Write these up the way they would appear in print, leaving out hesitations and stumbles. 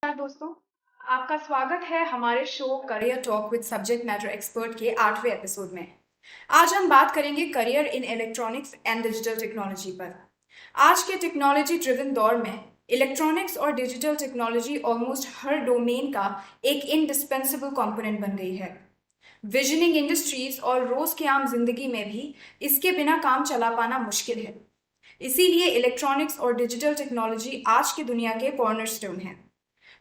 नमस्कार दोस्तों, आपका स्वागत है हमारे show career talk with subject matter expert के 8वें एपिसोड में। आज हम बात करेंगे career in electronics and digital technology पर। आज के टेक्नोलॉजी ड्रिवन दौर में इलेक्ट्रॉनिक्स और डिजिटल टेक्नोलॉजी ऑलमोस्ट हर डोमेन का एक इंडिस्पेंसिबल कंपोनेंट बन गई है। विजनिंग इंडस्ट्रीज और रोज की आम जिंदगी में भी इसके बिना काम चला पाना मुश्किल है। इसीलिए इलेक्ट्रॉनिक्स और डिजिटल टेक्नोलॉजी आज की दुनिया के कॉर्नरस्टोन हैं।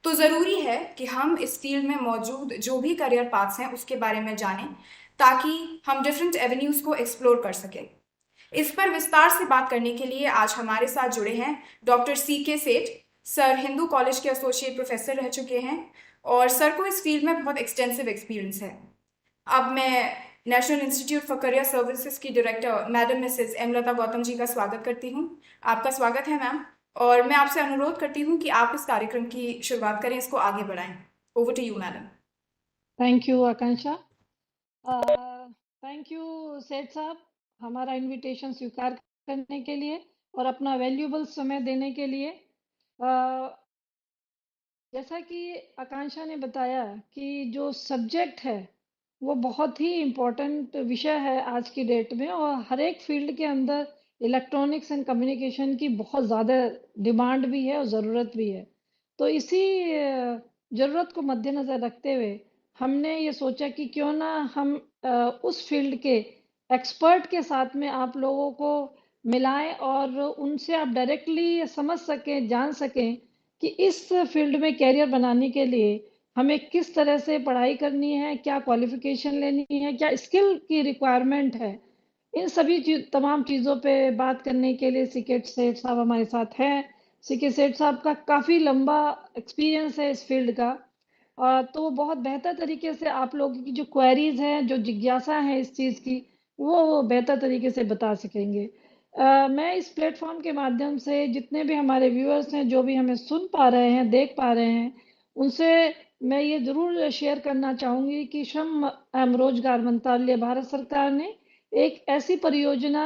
तो ज़रूरी है कि हम इस फील्ड में मौजूद जो भी करियर पाथ्स हैं उसके बारे में जानें, ताकि हम डिफरेंट एवेन्यूज़ को एक्सप्लोर कर सकें। इस पर विस्तार से बात करने के लिए आज हमारे साथ जुड़े हैं डॉक्टर CK सेठ। सर हिंदू कॉलेज के एसोसिएट प्रोफेसर रह चुके हैं और सर को इस फील्ड में बहुत एक्सटेंसिव एक्सपीरियंस है। अब मैं national institute for career services की director madam Mrs एमलता Gautam ji का स्वागत करती हूँ। आपका स्वागत है मैम, और मैं आपसे अनुरोध करती हूँ कि आप इस कार्यक्रम की शुरुआत करें, इसको आगे बढ़ाएं। Over to you madam. Thank you Akanksha. Thank you Seth साहब, हमारा इनविटेशन स्वीकार करने के लिए और अपना वैल्यूएबल समय देने के लिए। जैसा कि आकांक्षा ने बताया कि जो सब्जेक्ट है वो बहुत ही इम्पोर्टेंट विषय है आज की डेट में, और हर एक फील्ड के अंदर इलेक्ट्रॉनिक्स एंड कम्युनिकेशन की बहुत ज़्यादा डिमांड भी है और ज़रूरत भी है। तो इसी ज़रूरत को मद्देनज़र रखते हुए हमने ये सोचा कि क्यों ना हम उस फील्ड के एक्सपर्ट के साथ में आप लोगों को मिलाएं और उनसे आप डायरेक्टली समझ सकें, जान सकें कि इस फील्ड में कैरियर बनाने के लिए हमें किस तरह से पढ़ाई करनी है, क्या क्वालिफिकेशन लेनी है, क्या स्किल की रिक्वायरमेंट है। इन सभी तमाम चीज़ों पे बात करने के लिए सीके सेठ साहब हमारे साथ हैं। सीके सेठ साहब का काफ़ी लंबा एक्सपीरियंस है इस फील्ड का, तो वो बहुत बेहतर तरीके से आप लोगों की जो क्वेरीज हैं, जो जिज्ञासा है इस चीज़ की, वो बेहतर तरीके से बता सकेंगे। मैं इस प्लेटफॉर्म के माध्यम से जितने भी हमारे व्यूअर्स हैं, जो भी हमें सुन पा रहे हैं, देख पा रहे हैं, उनसे मैं ये ज़रूर शेयर करना चाहूँगी कि श्रम एवं रोजगार मंत्रालय भारत सरकार ने एक ऐसी परियोजना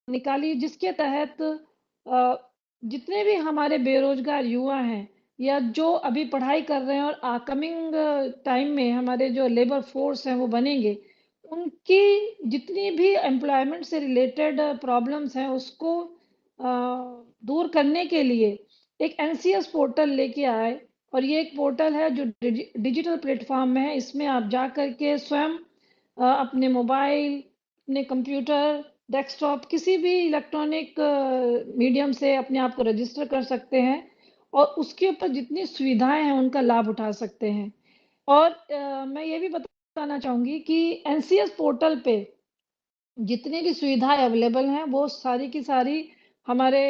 निकाली जिसके तहत जितने भी हमारे बेरोजगार युवा हैं या जो अभी पढ़ाई कर रहे हैं और कमिंग टाइम में हमारे जो लेबर फोर्स हैं वो बनेंगे, उनकी जितनी भी एम्प्लॉयमेंट से रिलेटेड प्रॉब्लम्स हैं उसको दूर करने के लिए एक NCS पोर्टल लेके आए। और ये एक पोर्टल है जो डिजिटल प्लेटफॉर्म में है। इसमें आप जा कर के स्वयं अपने मोबाइल, अपने कंप्यूटर, डेस्कटॉप, किसी भी इलेक्ट्रॉनिक मीडियम से अपने आप को रजिस्टर कर सकते हैं और उसके ऊपर जितनी सुविधाएं हैं उनका लाभ उठा सकते हैं। और मैं ये भी बताना चाहूँगी कि NCS पोर्टल पे जितनी भी सुविधाएं अवेलेबल हैं वो सारी की सारी हमारे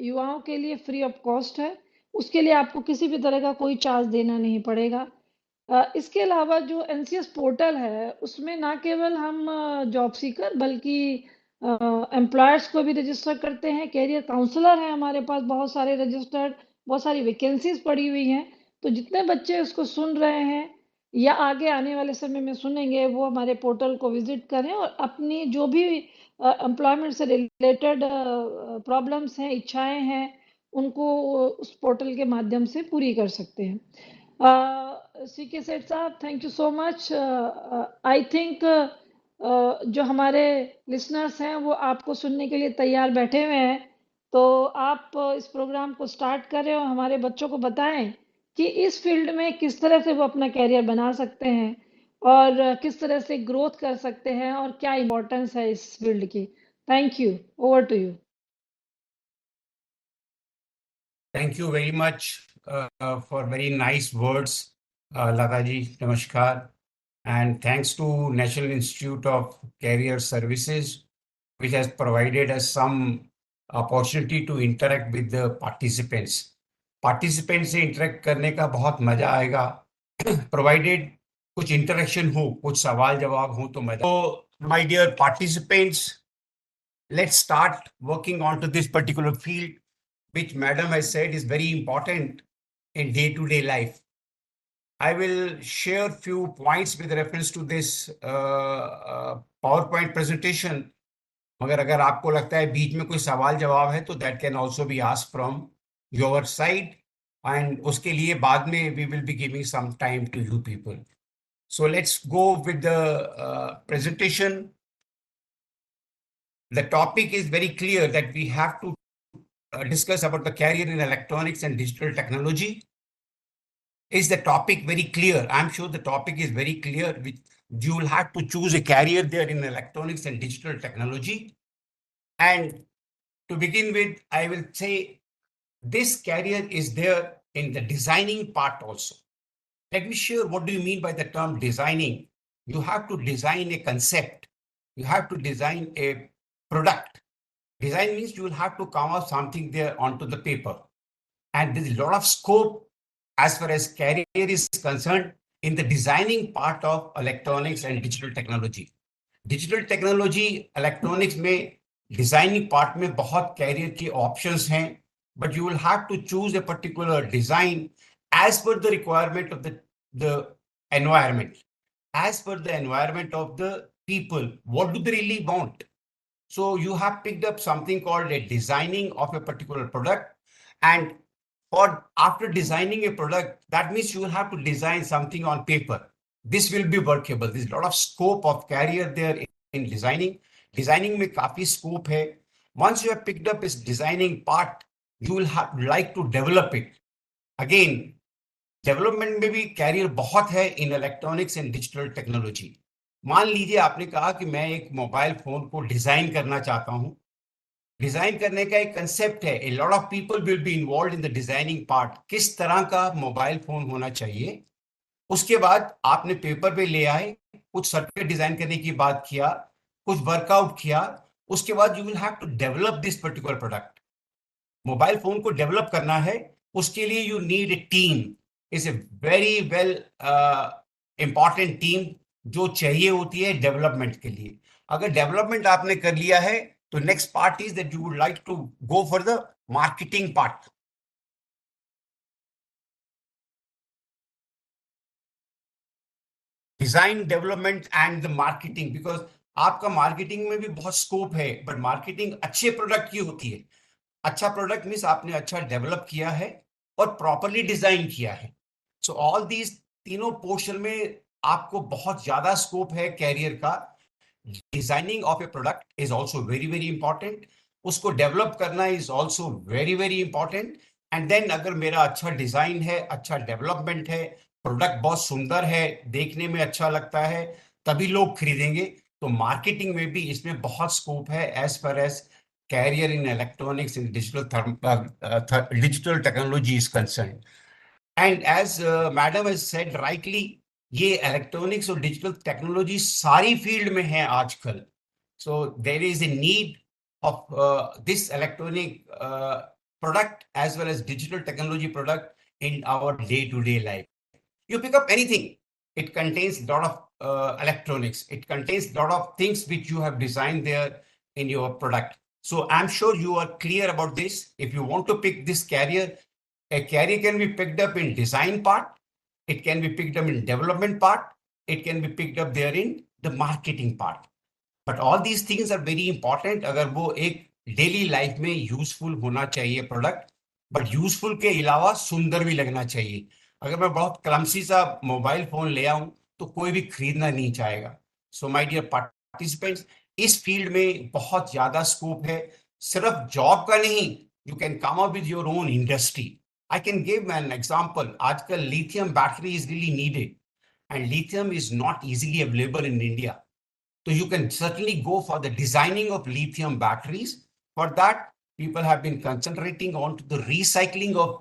युवाओं के लिए फ्री ऑफ कॉस्ट है। उसके लिए आपको किसी भी तरह का कोई चार्ज देना नहीं पड़ेगा। इसके अलावा जो NCS पोर्टल है उसमें ना केवल हम जॉब सीकर बल्कि एम्प्लॉयर्स को भी रजिस्टर करते हैं। कैरियर काउंसलर हैं हमारे पास बहुत सारे रजिस्टर्ड, बहुत सारी वैकेंसीज पड़ी हुई हैं। तो जितने बच्चे उसको सुन रहे हैं या आगे आने वाले समय में सुनेंगे, वो हमारे पोर्टल को विजिट करें और अपनी जो भी एम्प्लॉयमेंट से रिलेटेड प्रॉब्लम्स हैं, इच्छाएं हैं, उनको उस पोर्टल के माध्यम से पूरी कर सकते हैं। CK सेठ साहब, thank you so much. I think जो हमारे लिसनर्स हैं वो आपको सुनने के लिए तैयार बैठे हुए हैं। तो आप इस प्रोग्राम को स्टार्ट करें और हमारे बच्चों को बताएं कि इस फील्ड में किस तरह से वो अपना कैरियर बना सकते हैं और किस तरह से ग्रोथ कर सकते हैं और क्या इम्पोर्टेंस है इस फील्ड की। Thank you, over to you. Thank you very much for very nice words, Lata ji. Namaskar. And thanks to National Institute of Career Services, which has provided us some opportunity to interact with the participants. Participants से interact करने का बहुत मजा आएगा, provided कुछ interaction हो, कुछ सवाल जवाब हो तो मजा। So, my dear participants, let's start working onto this particular field, which Madam has said is very important in day-to-day life. I will share few points with reference to this PowerPoint presentation. मगर अगर आपको लगता है बीच में कोई सवाल जवाब है तो that can also be asked from your side and उसके लिए बाद में we will be giving some time to you people. So let's go with the presentation. The topic is very clear that we have to discuss about the career in electronics and digital technology. Is the topic very clear? I'm sure the topic is very clear. You will have to choose a career there in electronics and digital technology. And to begin with, I will say this career is there in the designing part also. Let me share what do you mean by the term designing. You have to design a concept. You have to design a product. Design means you will have to come up something there onto the paper. And there's a lot of scope as far as career is concerned in the designing part of electronics and digital technology. Digital technology, electronics में designing part में बहुत career के options हैं, but you will have to choose a particular design as per the requirement of the environment, as per the environment of the people. What do they really want? So you have picked up something called a designing of a particular product, and for after designing a product, that means you will have to design something on paper. This will be workable. There's a lot of scope of career there in designing. Designing में काफी scope है. Once you have picked up this designing part, you will have like to develop it. Again, development में भी career बहुत है in electronics and digital technology. मान लीजिए आपने कहा कि मैं एक मोबाइल फोन को डिजाइन करना चाहता हूं. डिजाइन करने का एक कंसेप्ट है. ए lot of people will be involve in the designing part. किस तरह का मोबाइल फोन होना चाहिए. उसके बाद आपने पेपर पे ले आए, कुछ सर्किट डिजाइन करने की बात किया, कुछ वर्कआउट किया. उसके बाद you will have to develop this particular product. Mobile phone को डेवलप करना है, उसके लिए you need a team. Is a very well important team जो चाहिए होती है डेवलपमेंट के लिए. अगर डेवलपमेंट आपने कर लिया है तो next part is that you would like to go for the marketing part. Design, development and the marketing, because आपका मार्केटिंग में भी बहुत स्कोप है, बट मार्केटिंग अच्छे प्रोडक्ट की होती है. अच्छा प्रोडक्ट मीन्स आपने अच्छा डेवलप किया है और प्रॉपरली डिजाइन किया है. सो ऑल दीज तीनों पोर्शन में आपको बहुत ज्यादा स्कोप है कैरियर का. Designing of a product is also very very important. उसको डेवलप करना is also very very important. And then अगर मेरा अच्छा डिजाइन है, अच्छा डेवलपमेंट है, प्रोडक्ट बहुत सुंदर है, देखने में अच्छा लगता है, तभी लोग खरीदेंगे. तो मार्केटिंग में भी इसमें बहुत स्कोप है as far as career in electronics and digital technology is concerned. And as madam has said rightly, ये electronics और digital technology सारी field में है आजकल. So there is a need of this electronic product as well as digital technology product in our day-to-day life. You pick up anything, it contains a lot of electronics. It contains a lot of things which you have designed there in your product. So I'm sure you are clear about this. If you want to pick this career, a career can be picked up in design part. It can be picked up in development part. It can be picked up there in the marketing part. But all these things are very important. अगर वो एक daily life में useful होना चाहिए product, but useful के अलावा सुंदर भी लगना चाहिए. अगर मैं बहुत क्लमसी सा मोबाइल फोन ले आऊं तो कोई भी खरीदना नहीं चाहेगा. So my dear participants, इस फील्ड में बहुत ज्यादा स्कोप है. सिर्फ जॉब का नहीं, you can come up with your own industry. I can give an example. आजकल lithium battery is really needed and lithium is not easily available in India. तो you can certainly go for the designing of lithium batteries. For that people have been concentrating on to the recycling of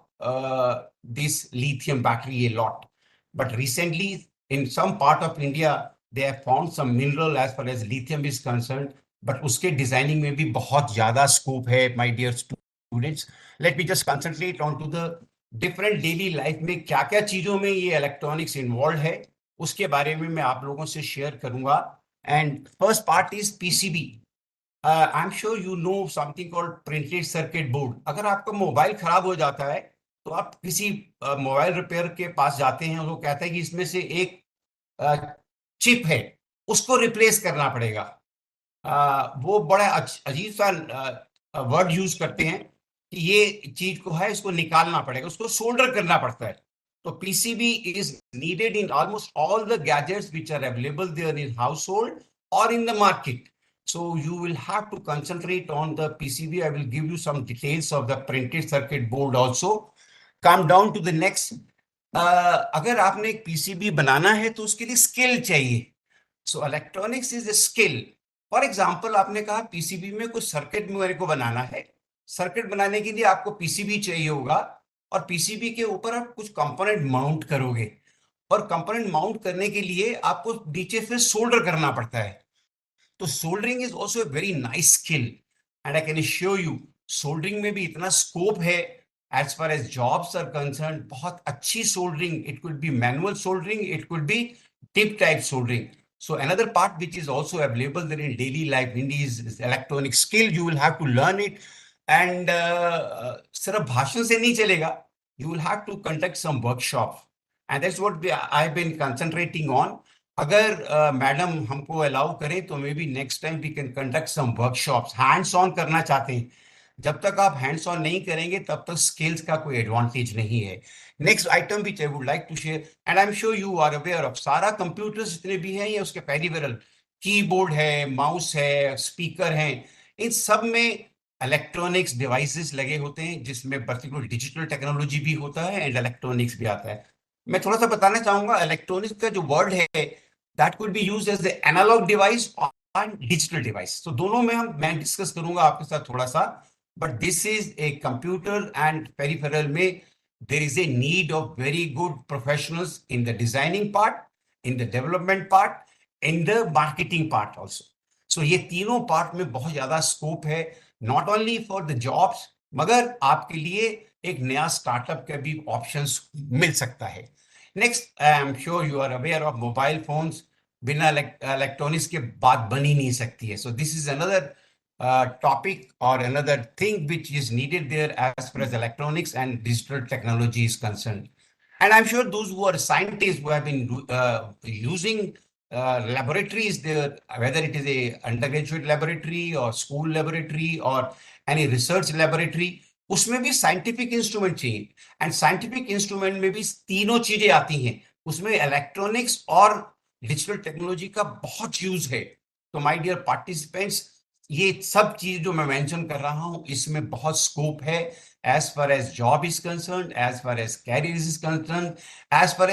this lithium battery a lot. But recently, in some part of India, they have found some mineral as far as lithium is concerned. But उसके designing में भी बहुत ज्यादा scope है, my dear students. Let me just concentrate on to the different daily life में क्या क्या चीजों में ये इलेक्ट्रॉनिक्स इन्वॉल्व है, उसके बारे में मैं आप लोगों से शेयर करूंगा. And first part is PCB. I am sure you know something called printed circuit board. अगर आपका मोबाइल खराब हो जाता है तो आप किसी मोबाइल रिपेयर के पास जाते हैं, वो कहता है कि इसमें से एक चिप है, उसको रिप्लेस करना पड़ेगा. वो बड़ा अजीब सा वर्ड यूज करते हैं कि ये चीज को है इसको निकालना पड़ेगा, उसको सोल्डर करना पड़ता है. तो PCB is needed in almost all the gadgets which are available there in household और in the market. So you will have to concentrate on the PCB. I will give you some details of the printed circuit board also. Come down to the next. अगर आपने एक PCB बनाना है तो उसके लिए skill चाहिए. So electronics is a skill. For example, आपने कहा पीसीबी में कुछ सर्किट मेरे को बनाना है. सर्किट बनाने के लिए आपको पीसीबी चाहिए होगा, और पीसीबी के ऊपर आप कुछ कंपोनेंट माउंट करोगे, और कंपोनेंट माउंट करने के लिए आपको नीचे से सोल्डर करना पड़ता है. तो soldering is also a very nice skill, and I can show you soldering में भी इतना स्कोप है. As far as jobs are concerned, बहुत अच्छी soldering, it could be manual soldering, it could be tip type soldering. So another part which is also available there in daily life in is electronic skill. You will have to learn it, and सिर्फ भाषण से नहीं चलेगा. You will have to conduct some workshop, and that's what I've been concentrating on. अगर madam हमको allow करें तो maybe next time we can conduct some workshops. Hands on करना चाहते हैं. जब तक आप हैंड्स ऑन नहीं करेंगे तब तक स्किल्स का कोई एडवांटेज नहीं है. Next item which I would like to share, and I am sure you are aware of, सारा कंप्यूटर्स जितने भी हैं, ये उसके पेरिफेरल, कीबोर्ड है, माउस है, स्पीकर हैं, इन सब में इलेक्ट्रॉनिक्स डिवाइसेस लगे होते हैं, जिसमें पर्टिकुलर डिजिटल टेक्नोलॉजी भी होता है एंड इलेक्ट्रॉनिक्स भी आता है. मैं थोड़ा सा बताना चाहूंगा, इलेक्ट्रॉनिक्स का जो वर्ड है that could be used as the analog device और डिजिटल डिवाइस. तो दोनों में मैं डिस्कस करूंगा आपके साथ थोड़ा सा. But this is a computer and peripheral में there is a need of very good professionals in the designing part, in the development part, in the marketing part also. So ये तीनों पार्ट में बहुत ज्यादा स्कोप है, not only for the jobs, मगर आपके लिए एक नया स्टार्टअप का भी ऑप्शंस मिल सकता है. Next, I am sure you are aware of mobile phones. बिना इलेक्ट्रॉनिक्स के बात बन ही नहीं सकती है. So this is another topic or another thing which is needed there as far as electronics and digital technology is concerned. And I'm sure those who are scientists who have been using laboratories there, whether it is a undergraduate laboratory or school laboratory or any research laboratory, उसमें भी scientific instrument चाहिए. And scientific instrument में भी तीनों चीजें आती हैं. उसमें electronics और digital technology का बहुत यूज है. तो my dear participants, ये सब चीज जो मैं मेंशन कर रहा हूं, इसमें बहुत स्कोप है as far as job is concerned, as far as career is concerned, as far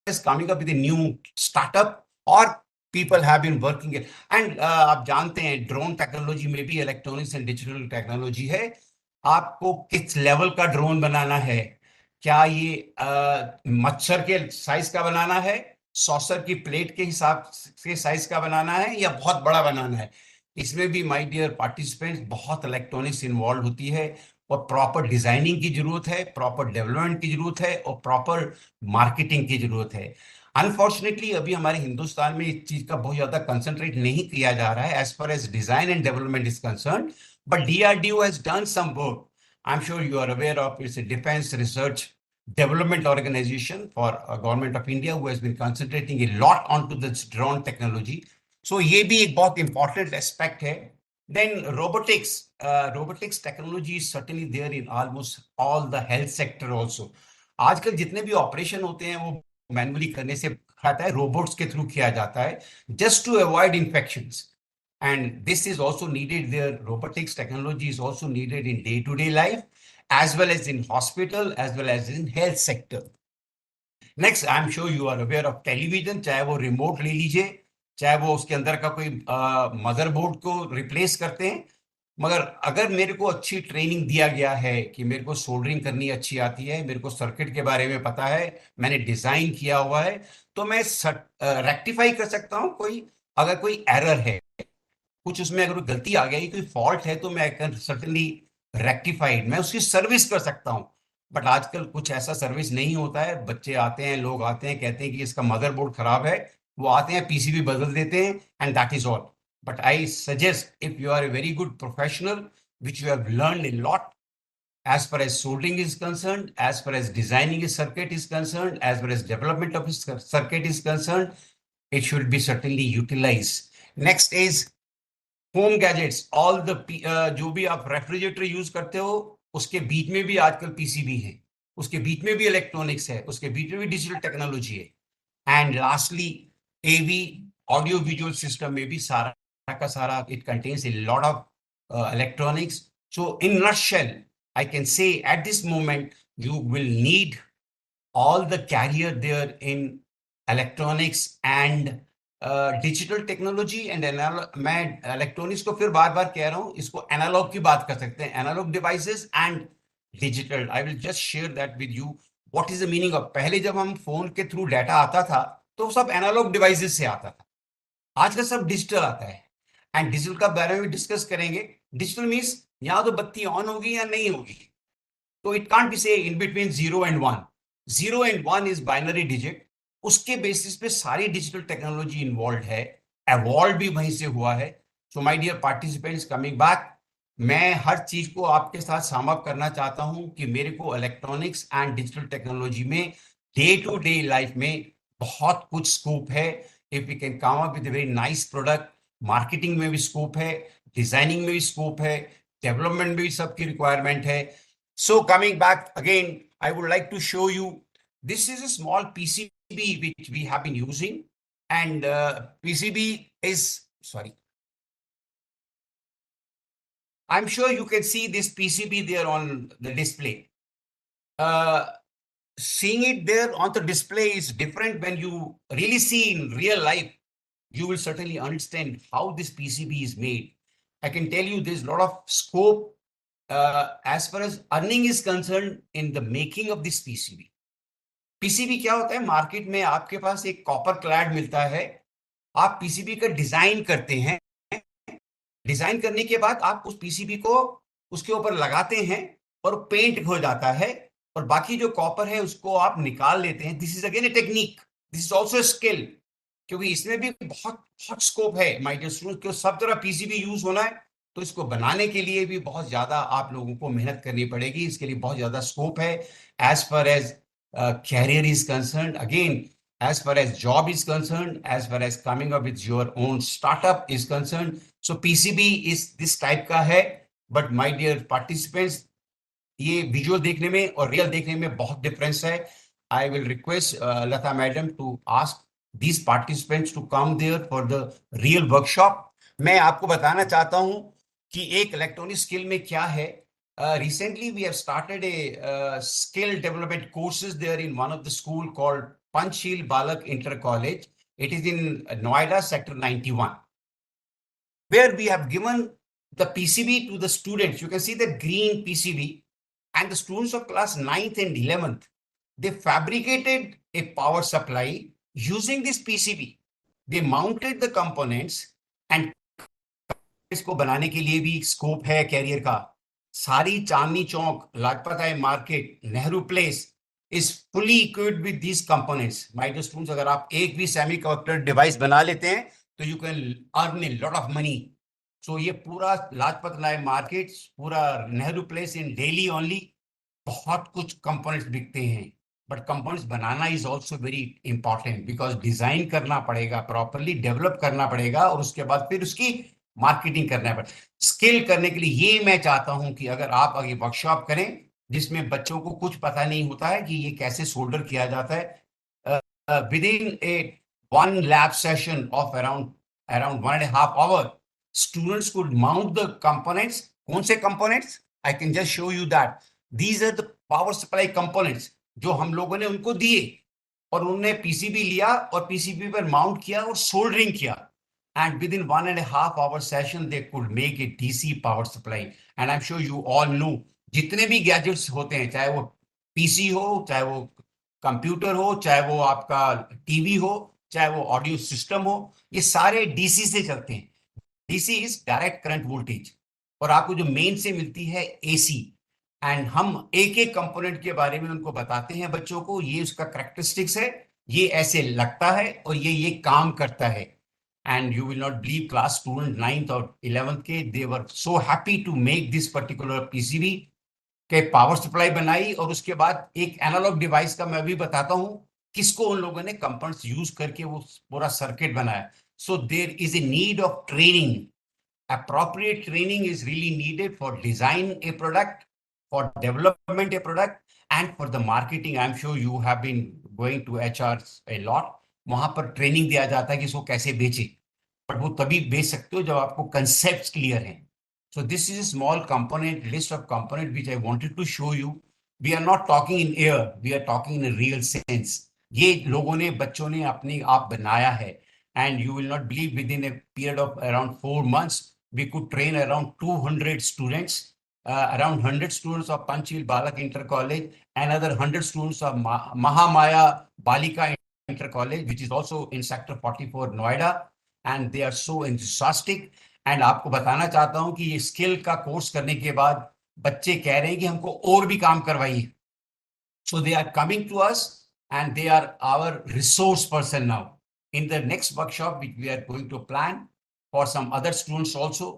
as coming up with a new startup, or people have been working it. And आप जानते हैं ड्रोन टेक्नोलॉजी में भी electronics and digital technology है. आपको किस level का drone बनाना है, क्या ये मच्छर के साइज का बनाना है, सॉसर की प्लेट के हिसाब से साइज का बनाना है, या बहुत बड़ा बनाना है. इसमें भी माय डियर पार्टिसिपेंट्स बहुत इलेक्ट्रॉनिक्स इन्वॉल्व होती है, और प्रॉपर डिजाइनिंग की जरूरत है, प्रॉपर डेवलपमेंट की जरूरत है, और प्रॉपर मार्केटिंग की जरूरत है. अनफॉर्चुनेटली अभी हमारे हिंदुस्तान में इस चीज का बहुत ज्यादा कंसंट्रेट नहीं किया जा रहा है as far as design and development is concerned. But DRDO has done some work. I am sure you are aware of, it's a defence research development organization for government of India who has been concentrating a lot onto this drone technology. So ये भी एक बहुत important aspect है. Then robotics technology is certainly there in almost all the health sector also. आजकल जितने भी operation होते हैं वो मैनुअली करने से खाता है, रोबोट्स के थ्रू किया जाता है, just to avoid infections. And this is also needed there. Robotics technology is also needed in day-to-day life, as well as in hospital, as well as in health sector. Next, I'm sure you are aware of television, चाहे वो remote ले लीजिए, चाहे वो उसके अंदर का कोई मदरबोर्ड को रिप्लेस करते हैं. मगर अगर मेरे को अच्छी ट्रेनिंग दिया गया है कि मेरे को सोल्डरिंग करनी अच्छी आती है, मेरे को सर्किट के बारे में पता है, मैंने डिजाइन किया हुआ है, तो मैं रेक्टिफाई कर सकता हूँ. कोई अगर कोई एरर है, कुछ उसमें अगर गलती आ गई, कोई फॉल्ट है, तो मैं कैन सर्टेनली रेक्टिफाइड, मैं उसकी सर्विस कर सकता हूँ. बट आजकल कुछ ऐसा सर्विस नहीं होता है. बच्चे आते हैं, लोग आते हैं, कहते हैं कि इसका मदरबोर्ड खराब है, वो आते हैं, पीसीबी बदल देते हैं, and that is all. But I suggest, if you are a very good professional which you have learn a lot as far as soldering is concerned, as far as designing a circuit is concerned, as far as development of a circuit is concerned, it should be certainly utilized. Next is home gadgets. All the जो भी आप refrigerator use करते हो, उसके बीच में भी आजकल पीसीबी है, उसके बीच में भी इलेक्ट्रॉनिक्स है, उसके बीच में भी डिजिटल टेक्नोलॉजी है, and lastly AV audio visual system में भी सारा का सारा it contains a lot of electronics. So in nutshell, I can say at this moment, you will need all the carrier there in electronics and digital technology and मैं electronics को फिर बार बार कह रहा हूं, इसको एनालॉग की बात कर सकते हैं, analog devices and digital. I will just share that with you what is the meaning of. पहले जब हम फोन के थ्रू डाटा आता था तो सब एनालॉग डिवाइसेस से आता था, आज का सब डिजिटल आता है, एंड डिजिटल का बारे में डिस्कस करेंगे. डिजिटल मीन्स यहाँ तो बत्ती ऑन होगी या नहीं होगी, तो it can't be say in between 0 and 1. 0 and 1 is binary digit. उसके बेसिस पे सारी डिजिटल टेक्नोलॉजी इन्वॉल्व है, एवॉल्व भी वहीं से हुआ है. So my dear participants, coming back, मैं हर चीज को आपके साथ सम अप करना चाहता हूं कि मेरे को इलेक्ट्रॉनिक्स एंड डिजिटल टेक्नोलॉजी में डे टू डे लाइफ में बहुत कुछ स्कोप है. If we can come up with a very nice product, marketing में भी स्कोप है, डिजाइनिंग में भी स्कोप है, डेवलपमेंट में भी सबकी रिक्वायरमेंट है. So coming back again, I would like to show you, this is a small PCB which we have been using, and PCB is, sorry, I'm sure you can see this PCB there on the display. Seeing it there on the display is different. When you really see in real life, you will certainly understand how this PCB is made. I can tell you there's a lot of scope as far as earning is concerned in the making of this PCB. PCB क्या होता है? Market में आपके पास एक copper clad मिलता है, आप PCB का डिजाइन करते हैं, डिजाइन करने के बाद आप उस PCB को उसके ऊपर लगाते हैं और पेंट हो जाता है, और बाकी जो कॉपर है उसको आप निकाल लेते हैं. This is again a technique, this is also skill, क्योंकि इसमें भी बहुत बहुत स्कोप है माय डियर स्टूडेंट्स, क्योंकि सब तरह PCB यूज होना है, तो इसको बनाने के लिए भी बहुत ज्यादा आप लोगों को मेहनत करनी पड़ेगी. इसके लिए बहुत ज्यादा स्कोप है. As far as career is concern, again as far as job is concerned, as far as coming up with your own startup is concerned, so PCB is this type का है. but my dear participants, ये visual देखने में और real देखने में बहुत difference है. I will request Lata madam to ask these participants to come there for the real workshop. मैं आपको बताना चाहता हूं कि एक इलेक्ट्रॉनिक स्किल में क्या है. Recently we have started a skill development courses there in one of the school called Panchsheel Balak Inter College. It is in Noida sector 91, where we have given the PCB to the students. You can see the green PCB, and the students of class 9th and 11th, they fabricated a power supply using this PCB. They mounted the components, and इसको बनाने के लिए भी scope है career का. सारी Chandni Chowk, Lajpat Rai market, Nehru place is fully equipped with these components. My dear students, अगर आप एक भी सेमीकंडक्टर डिवाइस बना लेते हैं तो you can earn a lot of money. So ये पूरा लाजपत राय मार्केट, पूरा Nehru place in Delhi only, बहुत कुछ कंपोनेंट्स बिकते हैं. बट कंपोनेंट्स बनाना is also very important, because design करना पड़ेगा, प्रॉपरली डेवलप करना पड़ेगा, और उसके बाद फिर उसकी मार्केटिंग करना पड़ेगा. स्किल करने के लिए ये मैं चाहता हूं कि अगर आप आगे वर्कशॉप करें जिसमें बच्चों को कुछ पता नहीं होता है कि ये कैसे सोल्डर किया जाता है, with in A 1 lab session of around 1.5 hours, students could mount the components. कौन से components? I can just show you that. These are the power supply components जो हम लोगों ने उनको दिए, और उन्होंने PCB लिया और PCB पर माउंट किया और सोल्डरिंग किया, and within 1.5 hour session they could make a DC power supply. And I'm sure you all know, जितने भी गैजेट्स होते हैं, चाहे वो PC हो, चाहे वो कंप्यूटर हो, चाहे वो आपका टीवी हो, चाहे वो ऑडियो सिस्टम हो, ये सारे DC से चलते हैं. DC is direct current voltage, और आपको जो मेन से मिलती है AC. एंड हम एक एक कंपोनेंट के बारे में उनको बताते हैं बच्चों को, ये उसका कैरेक्टरिस्टिक्स है, ये ऐसे लगता है और ये काम करता है. And you will not believe, class student 9th और 11th के, they were so happy to make this particular PCB के पावर सप्लाई बनाई, और उसके बाद एक एनालॉग डिवाइस का मैं भी बताता हूं किसको उन लोगों ने कंपोनेंट्स यूज करके वो पूरा सर्किट बनाया. So there is a need of training. Appropriate training is really needed for design a product, for development a product and for the marketing. I'm sure you have been going to HR a lot. वहां पर training दिया जाता है कि इसको कैसे बेचे, but वो तभी बेच सकते हो जब आपको कंसेप्ट्स क्लियर हैं. So this is a small component list of component which I wanted to show you. We are not talking in air, we are talking in a real sense. ये लोगों ने, बच्चों ने अपने आप बनाया है, and you will not believe within a period of around 4 months we could train around 200 students, around 100 students of Panchil Balak Inter College, another 100 students of Mahamaya Balika Inter College, which is also in Sector 44 Noida, and they are so enthusiastic. And आपको बताना चाहता हूं कि ये skill का course करने के बाद बच्चे कह रहे हैं कि हमको और भी काम करवाइए. So they are coming to us and they are our resource person now. In the next workshop which we are going to plan for some other students also,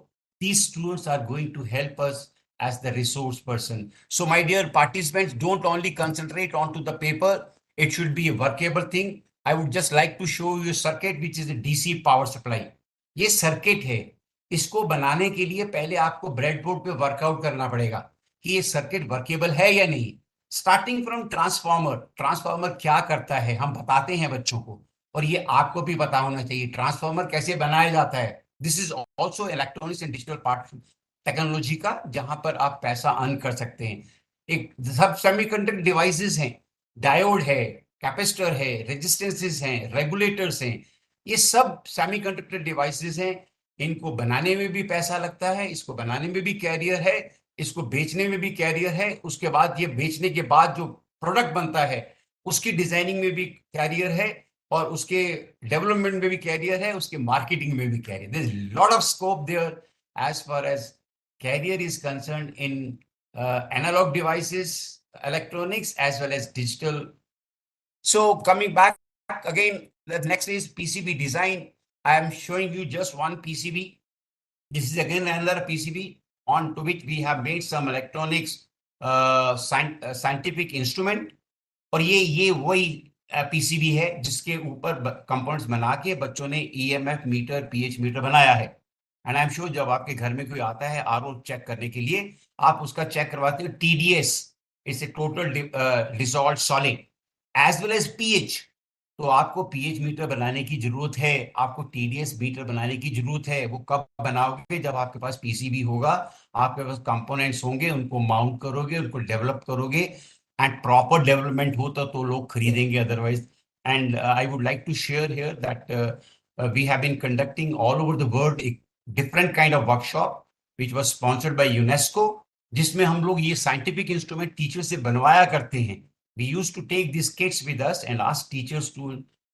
these students are going to help us as the resource person. So my dear participants, don't only concentrate onto the paper, it should be a workable thing. I would just like to show you a circuit which is a DC power supply. ये circuit है. इसको बनाने के लिए पहले आपको breadboard पे workout करना पड़ेगा कि ये सर्किट वर्केबल है या नहीं. Starting from transformer. ट्रांसफार्मर क्या करता है हम बताते हैं बच्चों को, और ये आपको भी पता होना चाहिए ट्रांसफार्मर कैसे बनाया जाता है. This is also electronics and digital part technology का, जहां पर आप पैसा अर्न कर सकते हैं. एक सब सेमीकंडक्टर डिवाइसेस हैं, डायोड है, कैपेसिटर है, रेजिस्टेंसेस हैं, रेगुलेटर्स हैं. ये सब सेमीकंडक्टर डिवाइसेस हैं. इनको बनाने में भी पैसा लगता है, इसको बनाने में भी कैरियर है, इसको बेचने में भी कैरियर है. उसके बाद ये बेचने के बाद जो प्रोडक्ट बनता है उसकी डिजाइनिंग में भी कैरियर है, और उसके डेवलपमेंट में भी कैरियर है, उसके मार्केटिंग में भी career. There is lot of scope there as far as career is concerned in analog devices, electronics as well as digital. So coming back again, the next is PCB design. I am showing you just one PCB. This is again another PCB on to which we have made some electronics scientific instrument. और ये वही PCB है जिसके ऊपर components बना के बच्चों ने EMF मीटर, pH मीटर बनाया है. एंड आई एम श्योर जब आपके घर में कोई आता है RO चेक करने के लिए, आप उसका चेक करवाते हो TDS, it's a total dissolved solid, as well as pH. तो आपको pH मीटर बनाने की जरूरत है, आपको TDS मीटर बनाने की जरूरत है. वो कब बनाओगे? जब आपके पास PCB होगा, आपके पास कंपोनेंट्स होंगे, उनको माउंट करोगे, उनको डेवलप करोगे, एंड प्रॉपर डेवलपमेंट होता तो लोग खरीदेंगे, otherwise. And I would like to share here that we have been conducting all over the world एक different kind of workshop which was sponsored by UNESCO, जिसमें हम लोग ये साइंटिफिक इंस्ट्रूमेंट टीचर से बनवाया करते हैं. We used to take these kits with us and ask teachers to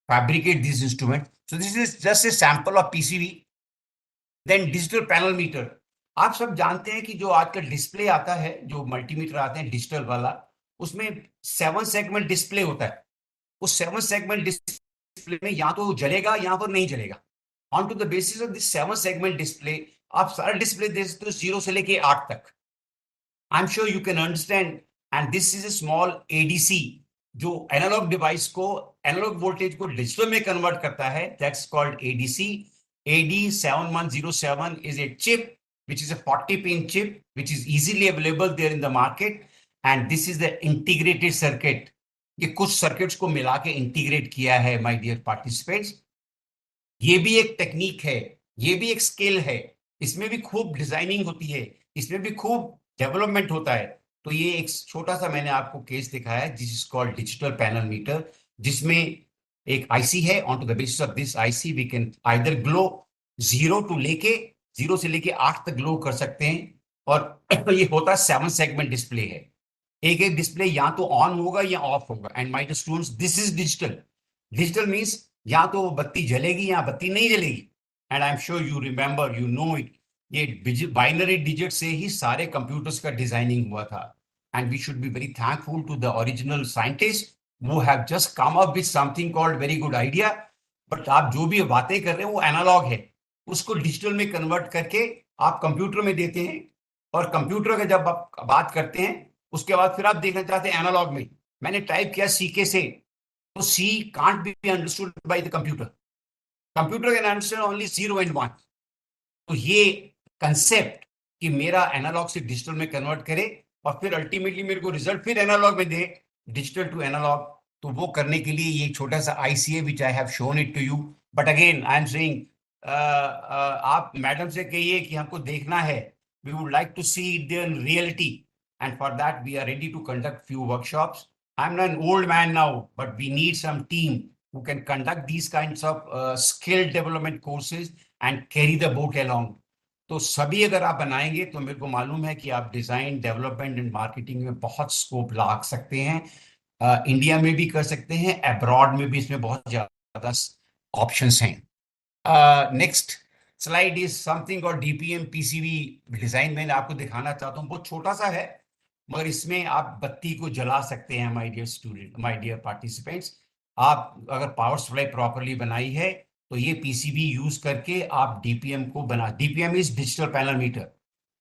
fabricate these instruments. So this is just a sample of PCB. Then digital panel meter. आप सब जानते हैं कि जो आजकल डिस्प्ले आता है, जो मल्टीमीटर आते हैं डिजिटल वाला, उसमें 7 सेगमेंट डिस्प्ले होता है. उस 7 सेगमेंट डिस्प्ले में या तो जलेगा या फिर नहीं जलेगा. On to the basis of this 7 segment display आप सारा डिस्प्ले दे सकते हो 0 से लेके 8 तक. आई am sure you can understand. And this is A small ADC जो एनालॉग डिवाइस को, एनालॉग वोल्टेज को डिजिटल में कन्वर्ट करता है. That's called ADC. AD7107 is a chip which is a 40-pin chip which is easily available there in the market, and this is the integrated circuit. ये कुछ circuits को मिला के integrate किया है माय डियर पार्टिसिपेंट्स. ये भी एक टेक्निक है, ये भी एक स्किल है. इसमें भी खूब डिजाइनिंग होती है, इसमें भी खूब डेवलपमेंट होता है. तो ये एक छोटा सा मैंने आपको केस दिखाया है, जिस is called digital panel meter, जिसमें एक IC है. On to the basis of this IC we can either glow 0 से लेके 8 तक ग्लो कर सकते हैं. और ये होता 7 सेगमेंट डिस्प्ले है. एक एक डिस्प्ले या तो ऑन होगा या ऑफ होगा. And my students, this is digital. Digital means या तो वो बत्ती जलेगी या बत्ती नहीं जलेगी. And I am sure you remember, you know it. ये बाइनरी डिजिट से ही सारे कंप्यूटर्स का डिजाइनिंग हुआ था. And we should be very thankful to the original scientist who have just come up with something called very good idea. But आप जो भी बातें कर रहे हैं वो एनालॉग है, उसको डिजिटल में कन्वर्ट करके आप कंप्यूटर में देते हैं. और कंप्यूटर का जब आप बात करते हैं उसके बाद फिर आप देखना चाहते हैं एनालॉग में. मैंने टाइप किया CK से, तो C can't be understood by the computer. Computer can understand only 0 and 1. तो ये कंसेप्ट कि मेरा एनालॉग से डिजिटल में कन्वर्ट करे, और फिर अल्टीमेटली मेरे को रिजल्ट फिर एनालॉग में दे, डिजिटल टू एनालॉग। तो वो करने के लिए ये छोटा सा ICA which I have shown it to you. But again I am saying, आप मैडम से कहिए कि हमको देखना है, we would like to see it there in reality, and for that we are ready to conduct few workshops. I am an old man now, but we need some team who can conduct these kinds of skill development courses and carry the boat along. तो सभी अगर आप बनाएंगे तो मेरे को मालूम है कि आप डिजाइन डेवलपमेंट एंड मार्केटिंग में बहुत स्कोप ला सकते हैं। इंडिया में भी कर सकते हैं, अब्रॉड में भी इसमें बहुत ज्यादा ऑप्शंस हैं। नेक्स्ट स्लाइड इज समथिंग और डीपीएम पीसीबी डिजाइन मैंने आपको दिखाना चाहता हूँ। बहुत छोटा सा है, मगर इसमें आप बत्ती को जला सकते हैं। My dear student, my dear participants, आप अगर पावर सप्लाई प्रॉपरली बनाई है तो ये पीसीबी यूज करके आप डीपीएम को बना। DPM is digital panel meter,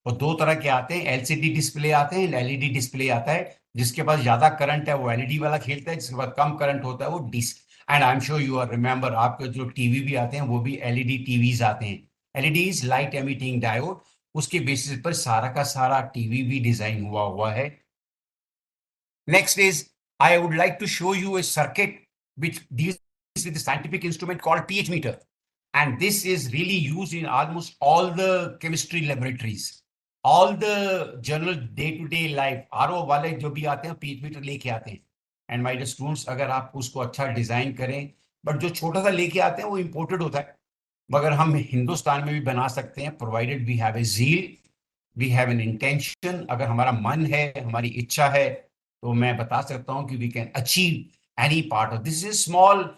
और दो तरह के आते हैं, एलसीडी डिस्प्ले आते हैं, एलईडी डिस्प्ले आता है। जिसके पास ज्यादा करंट है वो एलईडी वाला खेलता है, जिसके पास कम करंट होता है वो डिस। And I am sure you are remember, आपके जो टीवी भी आते हैं वो भी एलईडी टीवीज आते हैं। LED is light emitting diode, उसके बेसिस पर सारा का सारा टीवी भी डिजाइन हुआ हुआ है। Next is, I would like to show you a circuit which deals with a scientific instrument called pH meter. And this is really used in almost all the chemistry laboratories. All the general day-to-day life, RO वाले जो भी आते हैं pH meter लेके आते हैं। And my dear students, अगर आप उसको अच्छा डिजाइन करें, बट जो छोटा सा लेके आते हैं वो इम्पोर्टेड होता है, मगर हम हिंदुस्तान में भी बना सकते हैं, provided we have a zeal, we have an intention. अगर हमारा मन है, हमारी इच्छा है, तो मैं बता सकता हूं कि we can achieve any part of this. Is small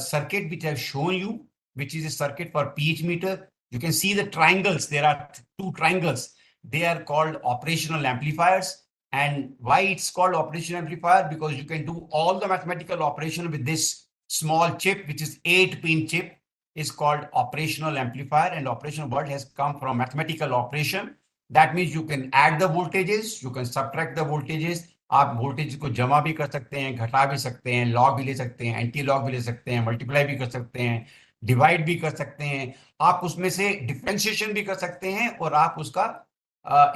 circuit which I've shown you, which is a circuit for pH meter. You can see the triangles. There are two triangles. They are called operational amplifiers. And why it's called operational amplifier? Because you can do all the mathematical operation with this small chip, which is 8-pin chip, is called operational amplifier. And operational word has come from mathematical operation. That means you can add the voltages, you can subtract the voltages. आप voltage को जमा भी कर सकते हैं, घटा भी सकते हैं, लॉग भी ले सकते हैं, एंटी लॉग भी ले सकते हैं, मल्टीप्लाई भी कर सकते हैं, डिवाइड भी कर सकते हैं। आप उसमें से डिफरेंशिएशन भी कर सकते हैं और आप उसका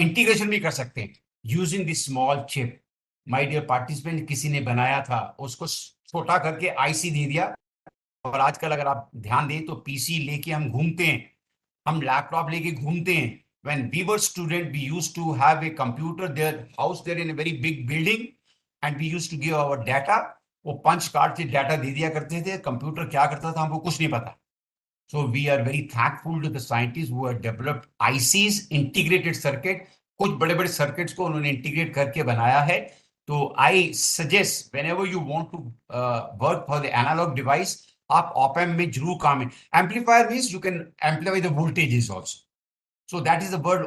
इंटीग्रेशन भी कर सकते हैं using this small chip. My dear participant, किसी ने बनाया था, उसको छोटा करके आईसी दे दिया। और आजकल अगर आप ध्यान दें तो पीसी लेके हम घूमते हैं, हम लैपटॉप लेके घूमते हैं। When we were student, we used to have a computer there, house there in a very big building, and we used to give our data. वो पंच कार्ड से डाटा दे दिया करते थे, कंप्यूटर क्या करता था हमको कुछ नहीं पता। So we are very thankful to the scientists who have developed ICs, integrated circuit। कुछ बड़े बड़े सर्किट्स को उन्होंने इंटीग्रेट करके बनाया है। तो I suggest whenever you want to work for the analog device, आप ऑप एम्प में जरूर काम है। Amplifier means you can amplify the voltages also. So that is the word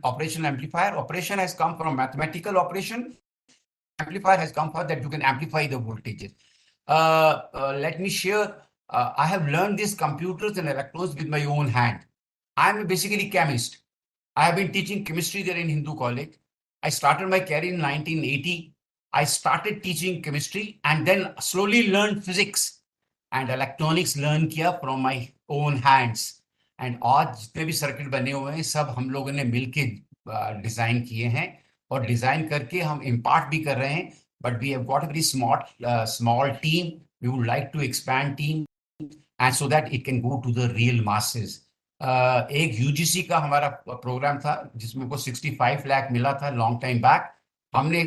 operational amplifier. Operation has come from mathematical operation. Amplifier has come for that you can amplify the voltages. Let me share. I have learned these computers and electrons with my own hand. I am basically chemist. I have been teaching chemistry there in Hindu College. I started my career in 1980. I started teaching chemistry and then slowly learned physics and electronics learn किया from my own hands. And आज जितने भी circuit बने हुए हैं सब हम लोगों ने मिलके डिजाइन किए हैं, और डिजाइन करके हम इम्पार्ट भी कर रहे हैं। But we have got a very small team. We would like to expand team and so that it can go to the real masses. एक यूजीसी का हमारा प्रोग्राम था जिसमें को 65 लाख मिला था लॉन्ग टाइम बैक। हमने